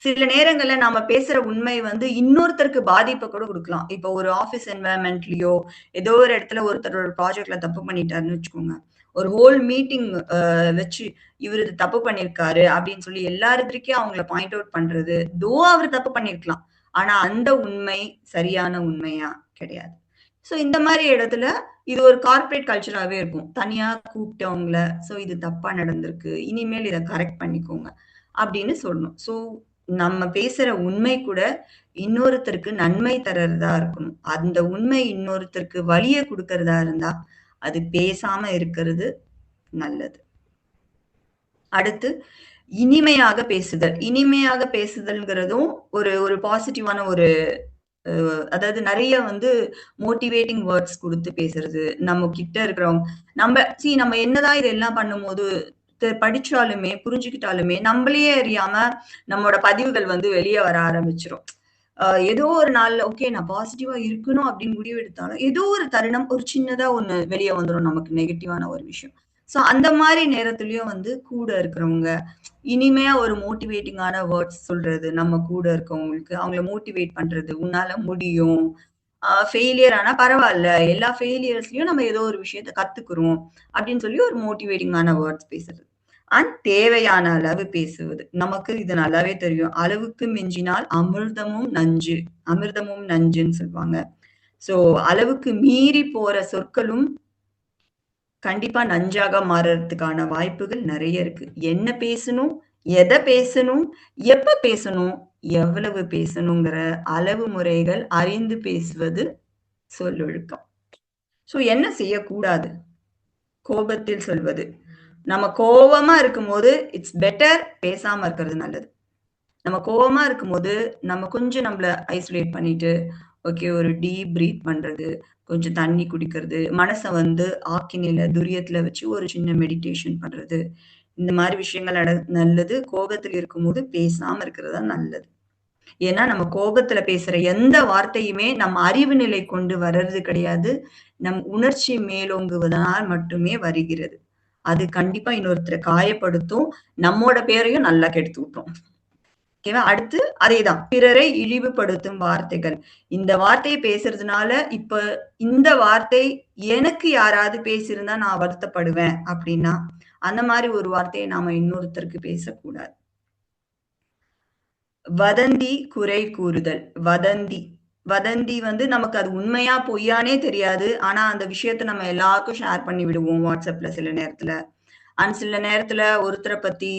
சில நேரங்கள்ல நாம பேசுற உண்மை வந்து இன்னொருத்தருக்கு பாதிப்ப கூட குடுக்கலாம். இப்போ ஒரு ஆஃபீஸ் என்வைரன்மென்ட்லயோ, ஏதோ ஒரு இடத்துல ஒருத்தர் ஒரு ப்ராஜெக்ட்ல தப்பு பண்ணிட்டாருன்னு வச்சுக்கோங்க. ஒரு ஹோல் மீட்டிங் வச்சு, "இவரு இது தப்பு பண்ணியிருக்காரு" அப்படின்னு சொல்லி எல்லார் எதிர்க்கயும் அவங்கள பாயிண்ட் அவுட் பண்றது, அவரு தப்பு பண்ணியிருக்கலாம். ஆனா அந்த உண்மை சரியான உண்மையா? கிடையாது. ஸோ இந்த மாரி இடத்துல இது ஒரு கார்ப்பரேட் கல்ச்சராவே இருக்கும். தனியா கூப்ட்டு அவங்கள, "ஸோ இது தப்பா நடந்திருக்கு. இனிமேல் இத கரெக்ட் பண்ணிக்கோங்க." அப்படின்னு சொல்லணும். ஸோ நம்ம பேசுற உண்மை கூட இன்னொருத்தருக்கு நன்மை தர்றதா இருக்கணும். அந்த உண்மை இன்னொருத்தருக்கு வலிய குடுக்கிறதா இருந்தா, அது பேசாம இருக்கிறது நல்லது. அடுத்து இனிமையாக பேசுதல். இனிமையாக பேசுதல்ங்கிறதும் ஒரு ஒரு பாசிட்டிவான ஒரு அதாவது நெறைய வந்து மோட்டிவேட்டிங் வேர்ட்ஸ் குடுத்து பேசுறது. நம்ம கிட்ட இருக்கிறவங்க நம்ம என்னதான் இதெல்லாம் பண்ணும்போது, படிச்சாலுமே, புரிஞ்சுக்கிட்டாலுமே, நம்மளையே அறியாம நம்மோட பதிவுகள் வந்து வெளிய வர ஆரம்பிச்சுரும். ஏதோ ஒரு நாள்ல ஓகே நான் பாசிட்டிவா இருக்கணும் அப்படின்னு முடிவு எடுத்தாலும், ஏதோ ஒரு தருணம் ஒரு சின்னதா ஒண்ணு வெளிய வந்துரும் நமக்கு நெகட்டிவான ஒரு விஷயம். ஸோ அந்த மாரி நேரத்துலயும் வந்து கூட இருக்கிறவங்க, இனிமையா ஒரு மோட்டிவேட்டிங்கான வேர்ட்ஸ் சொல்றது, நம்ம கூட இருக்கவங்களுக்கு, அவங்கள மோட்டிவேட் பண்றது, "உன்னால முடியும். ஃபெயிலியர் ஆனா பரவால்ல. எல்லா ஃபெயிலியர்ஸ்லயும் நம்ம ஏதோ ஒரு விஷயத்த கத்துக்குறோம்." அப்படின்னு சொல்லி ஒரு மோட்டிவேட்டிங்கான வேர்ட்ஸ் பேசுறது. தேவையான அளவு பேசுவது. நமக்கு இது நல்லாவே தெரியும். "அளவுக்கு மிஞ்சினால் அமிர்தமும் நஞ்சுன்னு சொல்லுவாங்க. ஸோ அளவுக்கு மீறி போற சொற்களும் கண்டிப்பா நஞ்சாக மாறுறதுக்கான வாய்ப்புகள் நெறைய இருக்கு. என்ன பேசணும்? எத பேசணும்? எப்ப பேசணும்? எவ்வளவு பேசணுங்கிற அளவு முறைகள் அறிந்து பேசுவது சொல்லொழுக்கம். ஸோ என்ன செய்யக்கூடாது? கோபத்தில் சொல்வது. நம்ம கோவமா இருக்கும்போது, இட்ஸ் பெட்டர் பேசாம இருக்கிறது நல்லது. நம்ம கோவமா இருக்கும்போது, நம்ம கொஞ்சம் நம்மள ஐசோலேட் பண்ணிட்டு, ஓகே ஒரு டீப் பிரீத் பண்றது, கொஞ்சம் தண்ணி குடிக்கிறது, மனச வந்து ஆக்கினையில, துரியத்துல வச்சு ஒரு சின்ன மெடிடேஷன் பண்றது. இந்த மாரி விஷயங்கள் நல்லது. கோபத்தில் இருக்கும்போது பேசாம இருக்கிறது தான் நல்லது. ஏன்னா, நம்ம கோபத்துல பேசுற எந்த வார்த்தையுமே நம்ம அறிவு நிலை கொண்டு வர்றது கிடையாது. நம் உணர்ச்சி மேலோங்குவதனால் மட்டுமே வருகிறது. அது கண்டிப்பா இன்னொருத்தர காயப்படுத்தும். நம்மோட பேரையும் நல்லா கெடுத்து விட்டுரும். ஓகேவா? அடுத்து அதேதான். பிறரை இழிவுபடுத்தும் வார்த்தைகள். இந்த வார்த்தைய பேசுறதுனால, இப்ப இந்த வார்த்தை எனக்கு யாராவது பேசியிருந்தா நான் வருத்தப்படுவேன் அப்டின்னா, அந்த மாரி ஒரு வார்த்தைய நாம இன்னொருத்தருக்கு பேசக்கூடாது. வதந்தி, குறை கூறுதல். வதந்தி வந்து நமக்கு அது உண்மையா, பொய்யான்னே தெரியாது. ஆனா, அந்த விஷயத்த நம்ம எல்லாருக்கும் ஷேர் பண்ணி விடுவோம் WhatsAppல சில நேரத்துல. சில நேரத்துல ஒருத்தர பத்தி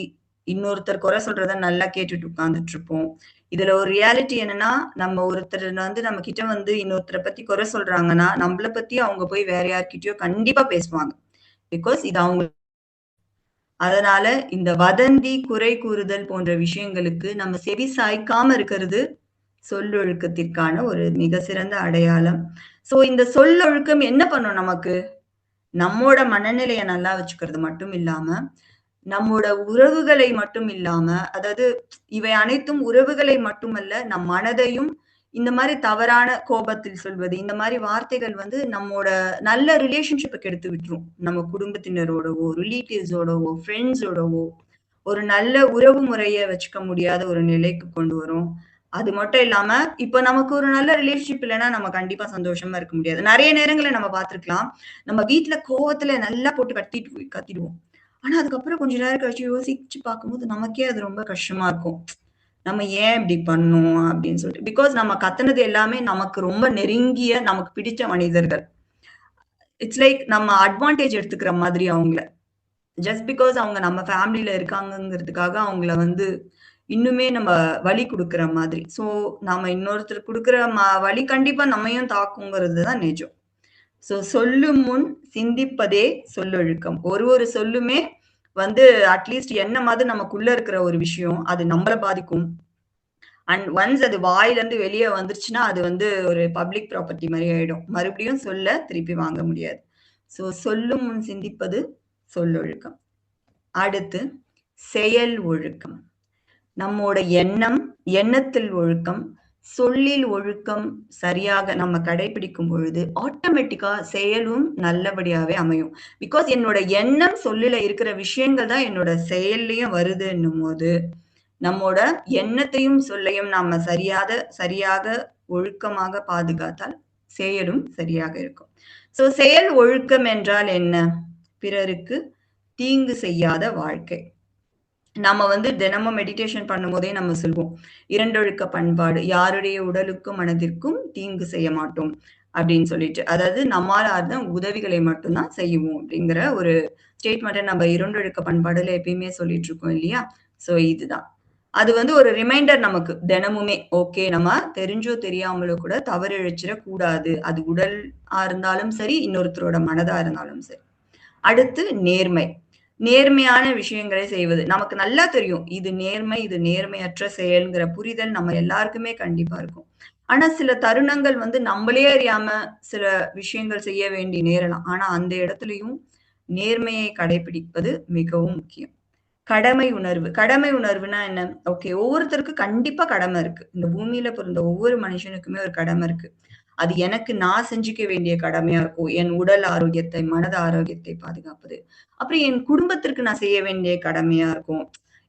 இன்னொருத்தர் குறை சொல்றத நல்லா கேட்டுட்டு உட்கார்ந்துட்டு இருப்போம். இதுல ஒரு ரியாலிட்டி என்னன்னா, நம்ம ஒருத்தர் வந்து நம்ம கிட்ட வந்து இன்னொருத்தர பத்தி குறை சொல்றாங்கன்னா, நம்மள பத்தி அவங்க போய் வேற யார்கிட்டயோ கண்டிப்பா பேசுவாங்க. பிகாஸ் இது அவங்க அதனால இந்த வதந்தி, குறை கூறுதல் போன்ற விஷயங்களுக்கு நம்ம செவி சாய்க்காம இருக்கிறது சொல்லொழுக்கத்திற்கான ஒரு மிக சிறந்த அடையாளம். ஸோ இந்த சொல்லொழுக்கம் என்ன பண்ணும் நமக்கு? நம்மோட மனநிலைய நல்லா வச்சுக்கிறது மட்டும் இல்லாம, நம்மோட உறவுகளை மட்டும் இல்லாம, அதாவது இவை அனைத்தும் உறவுகளை மட்டுமல்ல, நம் மனதையும் இந்த மாரி தவறான கோபத்தில் சொல்வது, இந்த மாரி வார்த்தைகள் வந்து நம்மோட நல்ல ரிலேஷன்ஷிப்ப கெடுத்து விட்டுரும். நம்ம குடும்பத்தினரோடவோ, ரிலேட்டிவ்ஸோடவோ, ஃப்ரெண்ட்ஸோடவோ, ஒரு நல்ல உறவு முறைய வச்சுக்க முடியாத ஒரு நிலைக்கு கொண்டு வரும். அது மட்டும் இல்லாம, இப்ப நமக்கு ஒரு நல்ல ரிலேஷன்ஷிப் இல்லன்னா, நம்ம கண்டிப்பா சந்தோஷமா இருக்க முடியாது. நெறைய நேரங்கள்ல நம்ம பார்த்திருக்கலாம். நம்ம வீட்ல கோவத்துல நல்லா போட்டு கத்திடுவோம். ஆனா, அதுக்கப்புறம் கொஞ்ச நேரம் கழிச்சு யோசிச்சு பார்க்கும்போது, நமக்கே அது ரொம்ப கஷ்டமா இருக்கும். நம்ம ஏன் இப்படி பண்ணோம்? அப்படின்னு சொல்லிட்டு. பிகாஸ் நம்ம கத்துனது எல்லாமே நமக்கு ரொம்ப நெருங்கிய, நமக்கு பிடிச்ச மனிதர்கள். இட்ஸ் லைக் நம்ம அட்வான்டேஜ் எடுத்துக்கிற மாதிரி அவங்கள. ஜஸ்ட் பிகாஸ் அவங்க நம்ம ஃபேமிலில இருக்காங்கங்கிறதுக்காக அவங்கள வந்து இன்னுமே நம்ம வலி குடுக்குற மாதிரி. ஸோ, நாம இன்னொருத்தருக்கு குடுக்குற வலி கண்டிப்பா நம்மையும் தாக்குங்கிறது தான் நிஜம். ஸோ, சொல்லும் முன் சிந்திப்பதே சொல்லொழுக்கம். ஒரு ஒரு சொல்லுமே வந்து அட்லீஸ்ட் என்னமாவது நமக்குள்ள இருக்கிற ஒரு விஷயம். அது நம்மள பாதிக்கும். அண்ட் ஒன்ஸ் அது வாயிலருந்து வெளிய வந்துருச்சுன்னா, அது வந்து ஒரு பப்ளிக் ப்ராப்பர்ட்டி மாரி ஆயிடும். மறுபடியும் சொல்ல திருப்பி வாங்க முடியாது. ஸோ, சொல்லும் முன் சிந்திப்பது சொல்லொழுக்கம். அடுத்து செயல் ஒழுக்கம். நம்மோட எண்ணம், எண்ணத்தில் ஒழுக்கம், சொல்லில் ஒழுக்கம் சரியாக நம்ம கடைபிடிக்கும் பொழுது, ஆட்டோமேட்டிக்கா செயலும் நல்லபடியாவே அமையும். பிகாஸ் என்னோட எண்ணம், சொல்லுல இருக்கிற விஷயங்கள் தான் என்னோட செயல்லயும் வருதுன்னும்போது, நம்மோட எண்ணத்தையும், சொல்லையும் நாம சரியாக ஒழுக்கமாக பாதுகாத்தால், செயலும் சரியாக இருக்கும். ஸோ செயல் ஒழுக்கம் என்றால் என்ன? பிறருக்கு தீங்கு செய்யாத வாழ்க்கை. நம்ம வந்து தினமும் மெடிடேஷன் பண்ணும்போதே நம்ம சொல்வோம். "இரண்டொழுக்க பண்பாடு. யாருடைய உடலுக்கும், மனதிற்கும் தீங்கு செய்ய மாட்டோம்." அப்படின்னு சொல்லிட்டு. அதாவது நம்மால ஆன உதவிகளை மட்டும் தான் செய்வோம் அப்படிங்கிற ஒரு ஸ்டேட்மெண்ட்ட நம்ம இரண்டொழுக்க பண்பாடுல எப்பயுமே சொல்லிட்டு இருக்கோம் இல்லையா? ஸோ இதுதான். அது வந்து ஒரு ரிமைண்டர் நமக்கு தினமுமே. ஓகே நம்ம தெரிஞ்சோ தெரியாமலோ கூட தவறு இழைச்சிடக் கூடாது. அது உடலா இருந்தாலும் சரி, இன்னொருத்தரோட மனதா இருந்தாலும் சரி. அடுத்து நேர்மை. நேர்மையான விஷயங்களை செய்வது. நமக்கு நல்லா தெரியும். இது நேர்மை, இது நேர்மையற்ற செயல்ங்கிற புரிதல் நம்ம எல்லாருக்குமே கண்டிப்பா இருக்கும். ஆனா சில தருணங்கள் வந்து நம்மளே அறியாம சில விஷயங்கள் செய்ய வேண்டி நேரலாம். ஆனா அந்த இடத்துலயும் நேர்மையை கடைபிடிப்பது மிகவும் முக்கியம். கடமை உணர்வு. கடமை உணர்வுனா என்ன? ஓகே. ஒவ்வொருத்தருக்கும் கண்டிப்பா கடமை இருக்கு. இந்த பூமியில பிறந்த ஒவ்வொரு மனுஷனுக்குமே ஒரு கடமை இருக்கு. அது எனக்கு நான் செஞ்சுக்க வேண்டிய கடமையா இருக்கும். என் உடல் ஆரோக்கியத்தை, மனத ஆரோக்கியத்தை பாதுகாப்பது. அப்புறம் என் குடும்பத்திற்கு நான் செய்ய வேண்டிய கடமையா இருக்கும்.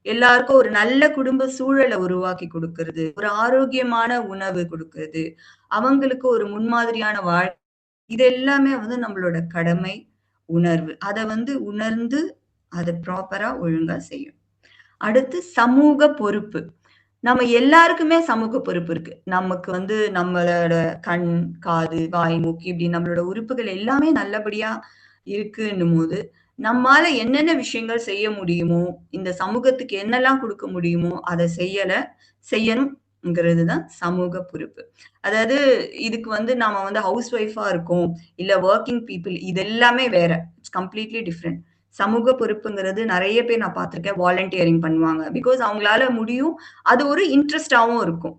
எல்லாருக்கும் ஒரு நல்ல குடும்ப சூழல உருவாக்கி குடுக்குறது. ஒரு ஆரோக்கியமான உணவு குடுக்குறது. அவங்களுக்கு ஒரு முன்மாதிரியான இது எல்லாமே வந்து நம்மளோட கடமை உணர்வு. அத வந்து உணர்ந்து அத ப்ராப்பரா ஒழுங்கா செய்யும். அடுத்து சமூக பொறுப்பு. நம்ம எல்லாருக்குமே சமூக பொறுப்பு இருக்கு. நமக்கு வந்து நம்மளோட கண், காது, வாய், மூக்கு இப்படி நம்மளோட உறுப்புகள் எல்லாமே நல்லபடியா இருக்குன்னும்போது, நம்மால என்னென்ன விஷயங்கள் செய்ய முடியுமோ, இந்த சமூகத்துக்கு என்னெல்லாம் குடுக்க முடியுமோ, அத செய்யணும்ங்கிறது தான் சமூக பொறுப்பு. அதாவது இதுக்கு வந்து நாம வந்து ஹவுஸ் ஒய்ஃபா இருக்கோம், இல்ல வொர்க்கிங் பீப்பிள் இது எல்லாமே வேற. It's completely different. சமூக பொறுப்புங்கிறது நெறைய பேர் நான் பார்த்துருக்கேன். வாலண்டியரிங் பண்ணுவாங்க. பிகாஸ் அவங்களால முடியும். அது ஒரு இன்ட்ரெஸ்ட்டாவும் இருக்கும்.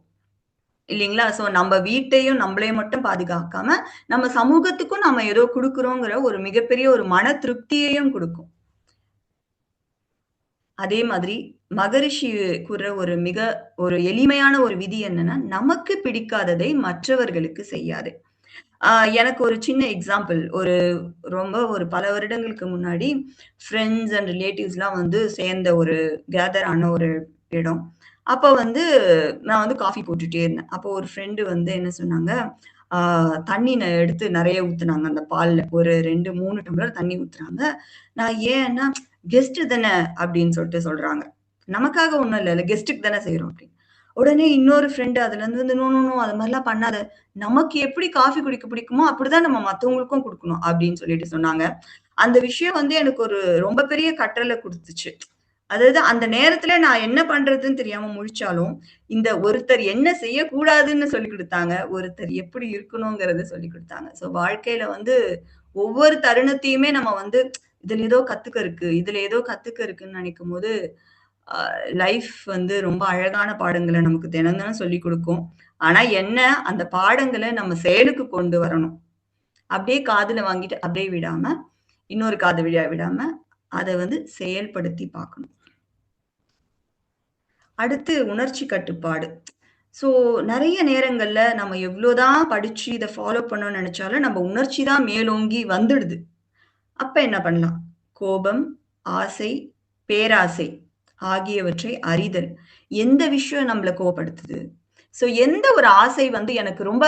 இல்லீங்களா? ஸோ நம்ம வீட்டையும் நம்மளையும் மட்டும் பாதுகாக்காம, நம்ம சமூகத்துக்கும் நாம ஏதோ குடுக்குறோங்கிற ஒரு மிகப்பெரிய ஒரு மன திருப்தியையும் குடுக்கும். அதே மாதிரி மகரிஷி கூறுற ஒரு எளிமையான ஒரு விதி என்னன்னா, "நமக்கு பிடிக்காததை மற்றவர்களுக்கு செய்யாதே." ஆ எனக்கு ஒரு சின்ன எக்ஸாம்பிள். ஒரு பல வருடங்களுக்கு முன்னாடி ஃபிரெண்ட்ஸ் அண்ட் ரிலேட்டிவ்ஸ்லாம் வந்து சேர்ந்த ஒரு கேதர் ஆன ஒரு இடம். அப்ப வந்து நான் வந்து காஃபி போட்டுட்டே இருந்தேன். அப்போ ஒரு ஃப்ரெண்ட் வந்து என்ன சொன்னாங்க, ஆ தண்ணி எடுத்து நெறைய ஊத்துனாங்க அந்த பால்ல. ஒரு 2, 3 டம்ளர் தண்ணி ஊத்துனாங்க. நான் ஏன்னா, "கெஸ்ட் தானே" அப்படின்னு சொல்றாங்க. நமக்காக ஒண்ணும் இல்லல்ல. கெஸ்ட்டுக்கு தானே செய்றோம் அப்படின்னு. உடனே இன்னொரு ஃப்ரெண்ட் அதுலருந்து வந்து, "நோ, நோ, நோ அது மாரிலாம் பண்ணாத. நமக்கு எப்படி காஃபி குடிக்க பிடிக்குமோ, அப்படிதான் நம்ம மத்தவங்களுக்கும் குடுக்கணும்." அப்படின்னு சொல்லிட்டு சொன்னாங்க. அந்த விஷயம் வந்து எனக்கு ஒரு ரொம்ப பெரிய கற்றல குடுத்துச்சு. அதாவது அந்த நேரத்துல நான் என்ன பண்றதுன்னு தெரியாம முழிச்சாலும், இந்த ஒருத்தர் என்ன செய்யக்கூடாதுன்னு சொல்லிக் குடுத்தாங்க. ஒருத்தர் எப்படி இருக்கணுங்கிறத சொல்லிக் குடுத்தாங்க. ஸோ வாழ்க்கையில வந்து ஒவ்வொரு தருணத்தையுமே நம்ம வந்து இதுல ஏதோ கத்துக்க இருக்கு. இதுல ஏதோ கத்துக்க இருக்குன்னு நெனைக்கும்போது, அ லைஃப் வந்து ரொம்ப அழகான பாடங்கள நமக்கு தினம் தினம் சொல்லிக் குடுக்கும். ஆனா என்ன, அந்த பாடங்கள நம்ம செயலுக்கு கொண்டு வரணும். அப்படியே காதுல வாங்கிட்டு அப்படியே விடாம, இன்னொரு காது வழியா விடாம, அத வந்து செயல்படுத்தி பார்க்கணும். அடுத்து உணர்ச்சி கட்டுப்பாடு. ஸோ நெறைய நேரங்கள்ல நம்ம எவ்ளோதான் படிச்சு இத ஃபாலோ பண்ணணும்னு நெனச்சாலும், நம்ம உணர்ச்சி தான் மேலோங்கி வந்துடுது. அப்ப என்ன பண்ணலாம்? கோபம், ஆசை, பேராசை ஆகியவற்றை அறிதல். எந்த விஷயம் நம்மள கோவப்படுத்துது? ஸோ எந்த ஒரு ஆசை வந்து எனக்கு ரொம்ப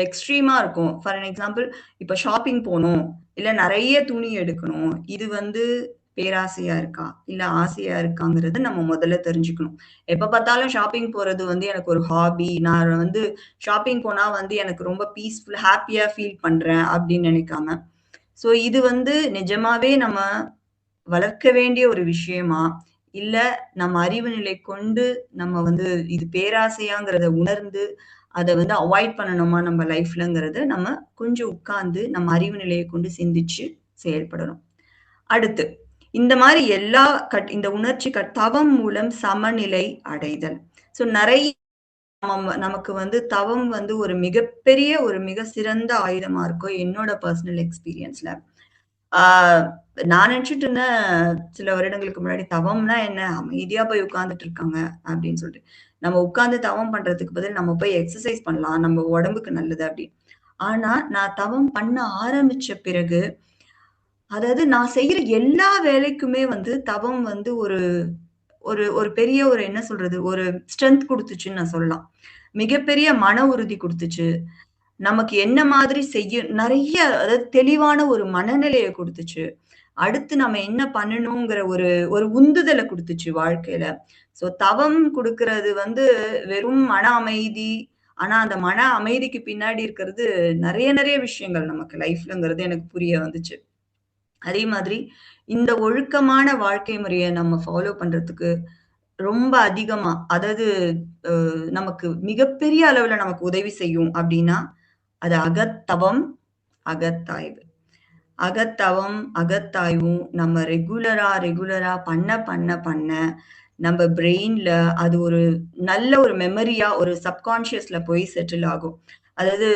எக்ஸ்ட்ரீமா இருக்கும். ஃபார் அன் எக்ஸாம்பிள் இப்ப ஷாப்பிங் போணும், இல்ல நெறைய துணி எடுக்கணும். இது வந்து பேராசையா இருக்கா? இல்ல ஆசையா இருக்காங்கிறத நம்ம முதல்ல தெரிஞ்சுக்கணும். எப்ப பார்த்தாலும் ஷாப்பிங் போறது வந்து எனக்கு ஒரு ஹாபி. நான் வந்து ஷாப்பிங் போனா வந்து எனக்கு ரொம்ப பீஸ்ஃபுல் ஹேப்பியா ஃபீல் பண்றேன் அப்படின்னு நெனைக்காம, ஸோ இது வந்து நிஜமாவே நம்ம வளர்க்க வேண்டிய ஒரு விஷயமா? இல்ல நம்ம அறிவு நிலை கொண்டு நம்ம வந்து இது பேராசையாங்கிறத உணர்ந்து, அத வந்து அவாய்ட் பண்ணணுமா நம்ம லைஃப்லங்கிறத நம்ம கொஞ்சம் உட்கார்ந்து நம்ம அறிவு நிலைய கொண்டு சிந்திச்சு செயல்படணும். அடுத்து, இந்த மாரி எல்லா இந்த உணர்ச்சி தவம் மூலம் சமநிலை அடைதல். ஸோ நெறைய நமக்கு வந்து தவம் வந்து ஒரு மிகப்பெரிய ஒரு மிக சிறந்த ஆயுதமா இருக்கும். என்னோட பெர்சனல் எக்ஸ்பீரியன்ஸ்ல. ஆ நான் நினைச்சுட்டு இருந்தேன், சில வருடங்களுக்கு முன்னாடி தவம்னா என்ன? அமைதியா போய் உட்கார்ந்துட்டு இருக்காங்க அப்படின்னு சொல்லிட்டு. நம்ம உட்கார்ந்து தவம் பண்றதுக்கு பதில் நம்ம போய் எக்சர்சைஸ் பண்ணலாம். நம்ம உடம்புக்கு நல்லது அப்படின்னு. ஆனா, நான் தவம் பண்ண ஆரம்பிச்ச பிறகு, அதாவது நான் செய்யற எல்லா வேலைக்குமே வந்து தவம் வந்து ஒரு ஒரு ஒரு பெரிய ஒரு என்ன சொல்றது? ஒரு ஸ்ட்ரென்த் குடுத்துச்சுன்னு நான் சொல்லலாம். மிகப்பெரிய மன உறுதி குடுத்துச்சு. நமக்கு என்ன மாதிரி நெறைய அதாவது தெளிவான ஒரு மனநிலைய குடுத்துச்சு. அடுத்து நம்ம என்ன பண்ணணுங்கிற ஒரு ஒரு உந்துதல குடுத்துச்சு வாழ்க்கையில. ஸோ தவம் குடுக்குறது வந்து வெறும் மன அமைதி. ஆனா, அந்த மன அமைதிக்கு பின்னாடி இருக்கிறது நெறைய நெறைய விஷயங்கள் நமக்கு லைஃப்லங்கிறது எனக்கு புரிய வந்துச்சு. அதே மாதிரி இந்த ஒழுக்கமான வாழ்க்கை முறைய நம்ம ஃபாலோ பண்றதுக்கு ரொம்ப அதிகமா அதாவது நமக்கு மிகப்பெரிய அளவுல நமக்கு உதவி செய்யும் அப்டின்னா, அது அகத்தவம், அகத்தாய்வு. அகத்தவம், அகத்தாய்வும் நம்ம ரெகுலரா பண்ண, நம்ம பிரெயின்ல அது ஒரு நல்ல ஒரு மெமரியா ஒரு சப்கான்ஷியஸ்ல போய் செட்டில் ஆகும். அதாவது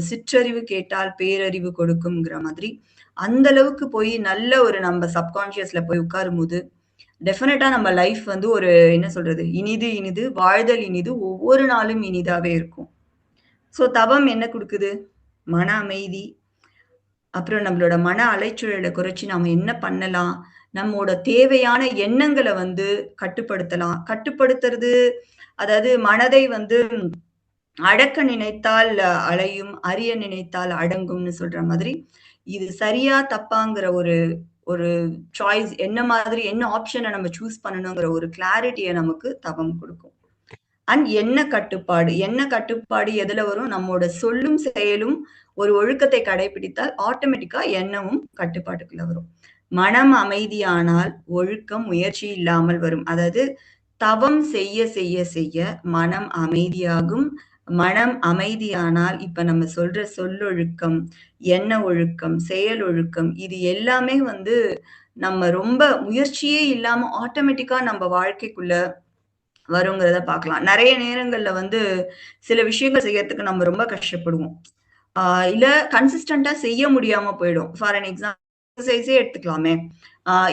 சிற்றறிவு கேட்டால் பேரறிவு கொடுக்கும்ங்கிற மாதிரி, அந்த அளவுக்கு போய் நல்ல ஒரு நம்ம சப்கான்ஷியஸ்ல போய் உட்காரும்போது, டெஃபினட்டா நம்ம லைஃப் வந்து ஒரு என்ன சொல்றது? இனிது இனிது, வாழ்தல் இனிது, ஒவ்வொரு நாளும் இனிதாவே இருக்கும். ஸோ தவம் என்ன குடுக்குது? மன அமைதி, அப்புறம் நம்மளோட மன அலைச்சூழல குறைச்சு நாம என்ன பண்ணலாம்? நம்மோட தேவையான எண்ணங்கள வந்து கட்டுப்படுத்தலாம். கட்டுப்படுத்துறது அதாவது மனதை வந்து அடக்க நினைத்தால் அலையும், அறிய நினைத்தால் அடங்கும்னு சொல்ற மாதிரி, இது சரியா, தப்பாங்கிற ஒரு ஒரு சாய்ஸ் என்ன மாதிரி என்ன ஆப்ஷன நம்ம சூஸ் பண்ணணுங்கிற ஒரு கிளாரிட்டிய நமக்கு தவம் குடுக்கும். அண்ட் எண்ண கட்டுப்பாடு. எண்ண கட்டுப்பாடு எதுல வரும்? நம்மோட சொல்லும், செயலும் ஒரு ஒழுக்கத்தை கடைப்பிடித்தால் ஆட்டோமேட்டிக்கா எண்ணமும் கட்டுப்பாட்டுக்குள்ள வரும். மனம் அமைதியானால் ஒழுக்கம் முயற்சி இல்லாமல் வரும். அதாவது தவம் செய்ய மனம் அமைதியாகும். மனம் அமைதியானால் இப்ப நம்ம சொல்ற சொல்லொழுக்கம், எண்ண ஒழுக்கம், செயல் ஒழுக்கம் இது எல்லாமே வந்து நம்ம ரொம்ப முயற்சியே இல்லாம ஆட்டோமேட்டிக்கா நம்ம வாழ்க்கைக்குள்ள வருங்கிறத பார்க்கலாம். நெறைய நேரங்கள்ல வந்து சில விஷயங்கள் செய்யறதுக்கு நம்ம ரொம்ப கஷ்டப்படுவோம். ஆ இல்ல கன்சிஸ்டன்ட்டா செய்ய முடியாம போயிடும். ஃபார் அன் எக்ஸாம்பிள் எக்ஸர்சைஸே எடுத்துக்கலாமே.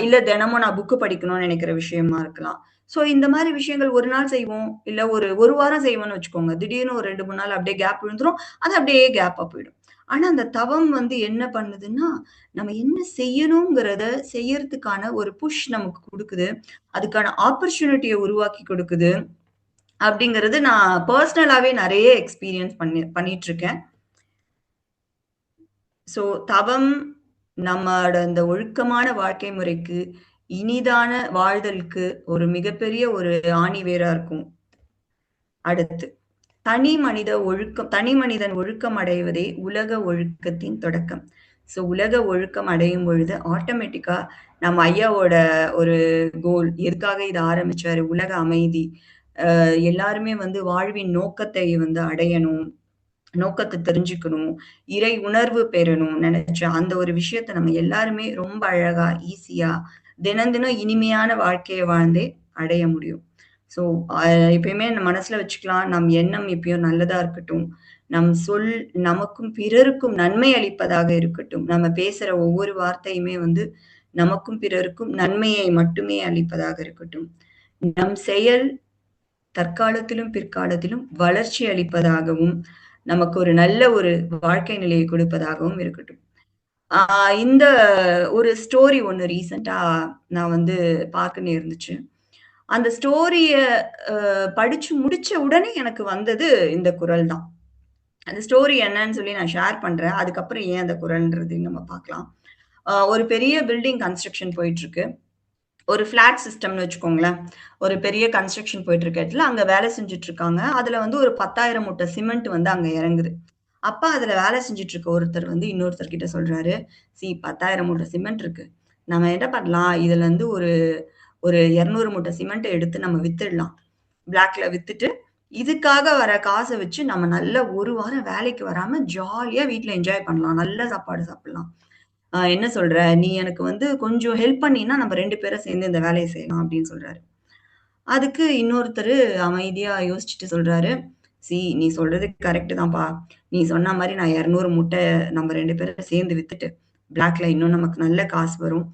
இல்ல தினமும் நான் புக் படிக்கணும்னு நெனைக்கிற விஷயமா இருக்கலாம். ஸோ இந்த மாரி விஷயங்கள் ஒரு நாள் செய்வோம். இல்ல ஒரு 1 வாரம் செய்வோம்னு வச்சுக்கோங்க. திடீர்னு ஒரு 2, 3 நாள் அப்படியே கேப் விழுந்துரும். அது அப்படியே கேப்பா போயிடும். ஆனா அந்த தவம் வந்து என்ன பண்ணுதுன்னா, நம்ம என்ன செய்யணுங்கிறத செய்யறதுக்கான ஒரு புஷ் நமக்கு குடுக்குது. அதுக்கான ஆப்பர்ச்சுனிட்டிய உருவாக்கி குடுக்குது. அப்படிங்கிறது நான் பெர்சனலாவே நெறைய எக்ஸ்பீரியன்ஸ் பண்ணிட்டுருக்கேன். ஸோ தவம் நம்மோட இந்த ஒழுக்கமான வாழ்க்கை முறைக்கு, இனிதான வாழ்தலுக்கு ஒரு மிகப்பெரிய ஒரு ஆணிவேரா இருக்கும். அடுத்து, தனி மனிதன் ஒழுக்கம் அடைவதே உலக ஒழுக்கத்தின் தொடக்கம். ஸோ உலக ஒழுக்கம் அடையும் பொழுது ஆட்டோமேட்டிக்கா நம்ம ஐயாவோட ஒரு கோல் எதுக்காக இத ஆரம்பிச்சாரு? உலக அமைதி. எல்லாருமே வந்து வாழ்வின் நோக்கத்தை வந்து அடையணும். நோக்கத்த தெரிஞ்சுக்கணும். இறை உணர்வு பெறணும் நெனச்ச அந்த ஒரு விஷயத்த நம்ம எல்லாருமே ரொம்ப அழகா, ஈஸியா, தினம் தினம் இனிமையான வாழ்க்கைய வாழ்ந்தே அடைய முடியும். ஸோ, அ எப்பயுமே மனசுல வச்சுக்கலாம். நம் எண்ணம் எப்பயும் நல்லதா இருக்கட்டும். நம் சொல் நமக்கும் பிறருக்கும் நன்மை அளிப்பதாக இருக்கட்டும். நம்ம பேசுற ஒவ்வொரு வார்த்தையுமே வந்து நமக்கும் பிறருக்கும் நன்மையை மட்டுமே அளிப்பதாக இருக்கட்டும். நம் செயல் தற்காலத்திலும், பிற்காலத்திலும் வளர்ச்சி அளிப்பதாகவும், நமக்கு ஒரு நல்ல ஒரு வாழ்க்கை நிலையை கொடுப்பதாகவும் இருக்கட்டும். ஆ இந்த ஒரு ஸ்டோரி ஒண்ணு ரீசென்ட்டா நான் வந்து பார்க்க நேர்ந்துச்சு. அந்த ஸ்டோரிய படிச்சு முடிச்ச உடனே எனக்கு வந்தது இந்த குறள் தான். அந்த ஸ்டோரி என்னன்னு சொல்லி நான் ஷேர் பண்றேன். அதுக்கப்புறம் ஏன் அந்த குறள்ன்றதையும் நம்ம பார்க்கலாம். ஒரு பெரிய பில்டிங் கன்ஸ்ட்ரக்ஷன் போயிட்டுருக்கு. ஒரு ஃப்ளாட் சிஸ்டம்னு வச்சுக்கோங்களேன். ஒரு பெரிய கன்ஸ்ட்ரக்ஷன் போயிட்டு இருக்க இடத்துல அங்க வேலை செஞ்சுட்டு இருக்காங்க. அதுல வந்து ஒரு 10,000 மூட்டை சிமெண்ட் வந்து அங்க இறங்குது. அப்ப அதுல வேலை செஞ்சுட்டு இருக்க ஒருத்தர் வந்து இன்னொருத்தர் கிட்ட சொல்றாரு, 10,000 மூட்டை சிமெண்ட் இருக்கு. நம்ம என்ன பண்ணலாம்? இதுல இருந்து ஒரு ஒரு 200 மூட்டை சிமெண்ட்ட எடுத்து நம்ம வித்துடலாம். பிளாக்ல வித்துட்டு, இதுக்காக வர காச வச்சு நம்ம நல்ல 1 வாரம் வேலைக்கு வராம ஜாலியா வீட்ல என்ஜாய் பண்ணலாம். நல்ல சாப்பாடு சாப்பிடலாம். என்ன சொல்ற? நீ எனக்கு வந்து கொஞ்சம் ஹெல்ப் பண்ணீன்னா, நம்ம 2 பேரும் சேர்ந்து இந்த வேலைய செய்யலாம் அப்படின்னு சொல்றாரு. அதுக்கு இன்னொருத்தரு அமைதியா யோசிச்சுட்டு சொல்றாரு, நீ சொல்றது கரெக்ட் தான்ப்பா. நீ சொன்ன மாரி நான் 200 மூட்டை நம்ம 2 பேரும் சேர்ந்து வித்துட்டு, பிளாக்ல இன்னும் நமக்கு நல்ல காசு வரும்.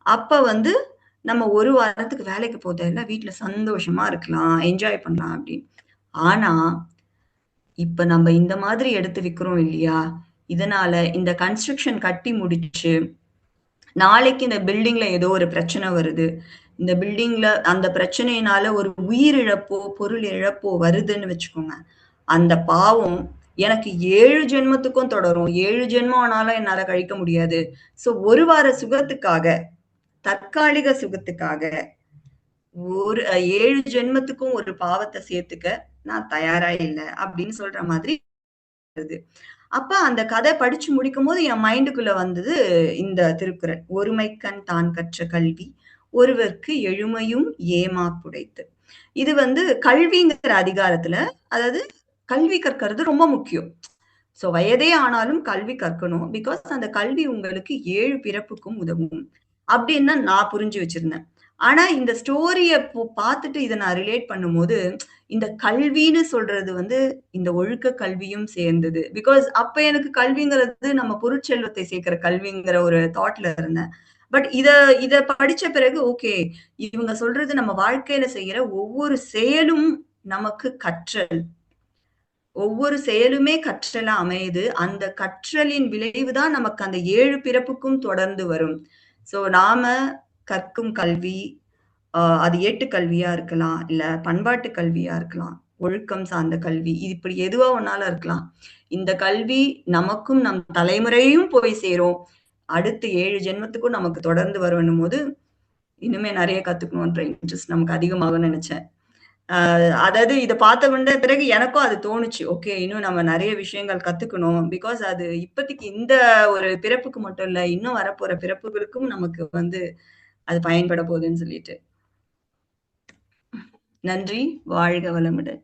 அப்ப வந்து நம்ம 1 வாரத்துக்கு வேலைக்கு போ தேவையில்ல. வீட்ல சந்தோஷமா இருக்கலாம். என்ஜாய் பண்ணலாம் அப்படின்னு. ஆனா, இப்ப நம்ம இந்த மாதிரி எடுத்து விக்கிறோம் இல்லையா? இதனால இந்த கன்ஸ்ட்ரக்ஷன் கட்டி முடிச்சு நாளைக்கு இந்த பில்டிங்ல ஏதோ ஒரு பிரச்சனை வருது. இந்த பில்டிங்ல அந்த பிரச்சனையினால ஒரு உயிர் இழப்போ, பொருள் இழப்போ வருதுன்னு வச்சுக்கோங்க. அந்த பாவம் எனக்கு 7 ஜென்மத்துக்கும் தொடரும். 7 ஜென்மம் ஆனாலும் என்னால கழிக்க முடியாது. ஸோ, ஒரு வார சுகத்துக்காக, தற்காலிக சுகத்துக்காக, 7 ஜென்மத்துக்கும் ஒரு பாவத்த சேர்த்துக்க நான் தயாரா இல்ல. அப்படின்னு சொல்ற மாதிரி வருது. அப்ப அந்த கதை படிச்சு முடிக்கும்போது என் மைண்டுக்குள்ள வந்தது இந்த திருக்குறள். "ஒருமைக்கண் தான் கற்ற கல்வி ஒருவர்க்கு எழுமையும் ஏமாப்புடைத்து." இது வந்து கல்விங்கிற அதிகாரத்துல, அதாவது கல்வி கற்கறது ரொம்ப முக்கியம். வயதே ஆனாலும் கல்வி கற்கணும். பிகாஸ் அந்த கல்வி உங்களுக்கு 7 பிறப்புக்கும் உதவும். அப்படின்னு தான் நான் புரிஞ்சு வச்சிருந்தேன். ஆனா இந்த ஸ்டோரிய பார்த்துட்டு இத நான் ரிலேட் பண்ணும்போது, இந்த கல்வின்னு சொல்றது வந்து இந்த ஒழுக்க கல்வியும் சேர்ந்தது. பிகாஸ் அப்ப எனக்கு கல்விங்கிறது நம்ம பொருட்செல்வத்தை சேர்க்கிற கல்விங்கிற ஒரு தாட்ல இருந்தேன். பட் இத படிச்ச பிறகு ஓகே, இவங்க சொல்றது நம்ம வாழ்க்கையில செய்யற ஒவ்வொரு செயலும் நமக்கு கற்றல். ஒவ்வொரு செயலுமே கற்றலா அமையுது. அந்த கற்றலின் விளைவு தான் நமக்கு அந்த 7 பிறப்புக்கும் தொடர்ந்து வரும். நாம கற்கும் கல்வி, அது ஏட்டுக்கல்வியா இருக்கலாம், இல்ல பண்பாட்டு கல்வியா இருக்கலாம், ஒழுக்கம் சார்ந்த கல்வி, இது இப்படி எதுவா வேணாலும் இருக்கலாம். இந்த கல்வி நமக்கும் நம் தலைமுறையும் போய் சேரும். அடுத்து 7 ஜென்மத்துக்கும் நமக்கு தொடர்ந்து வரும்ன்னும்போது, இன்னுமே நெறைய கத்துக்கணுன்ற இன்ட்ரெஸ்ட் நமக்கு அதிகமாகும்னு நெனச்சேன். அதாவது இத பார்த்த உடனே பிறகு எனக்கும் அது தோணுச்சு. ஓகே, இன்னும் நம்ம நெறைய விஷயங்கள் கத்துக்கணும். பிகாஸ் அது இப்பதைக்கு இந்த ஒரு பிறப்புக்கு மட்டும் இல்ல, இன்னும் வரப்போற பிறப்புகளுக்கும் நமக்கு வந்து அது பயன்பட போகுதுன்னு சொல்லிட்டு. நன்றி. வாழ்க வளமுடன்.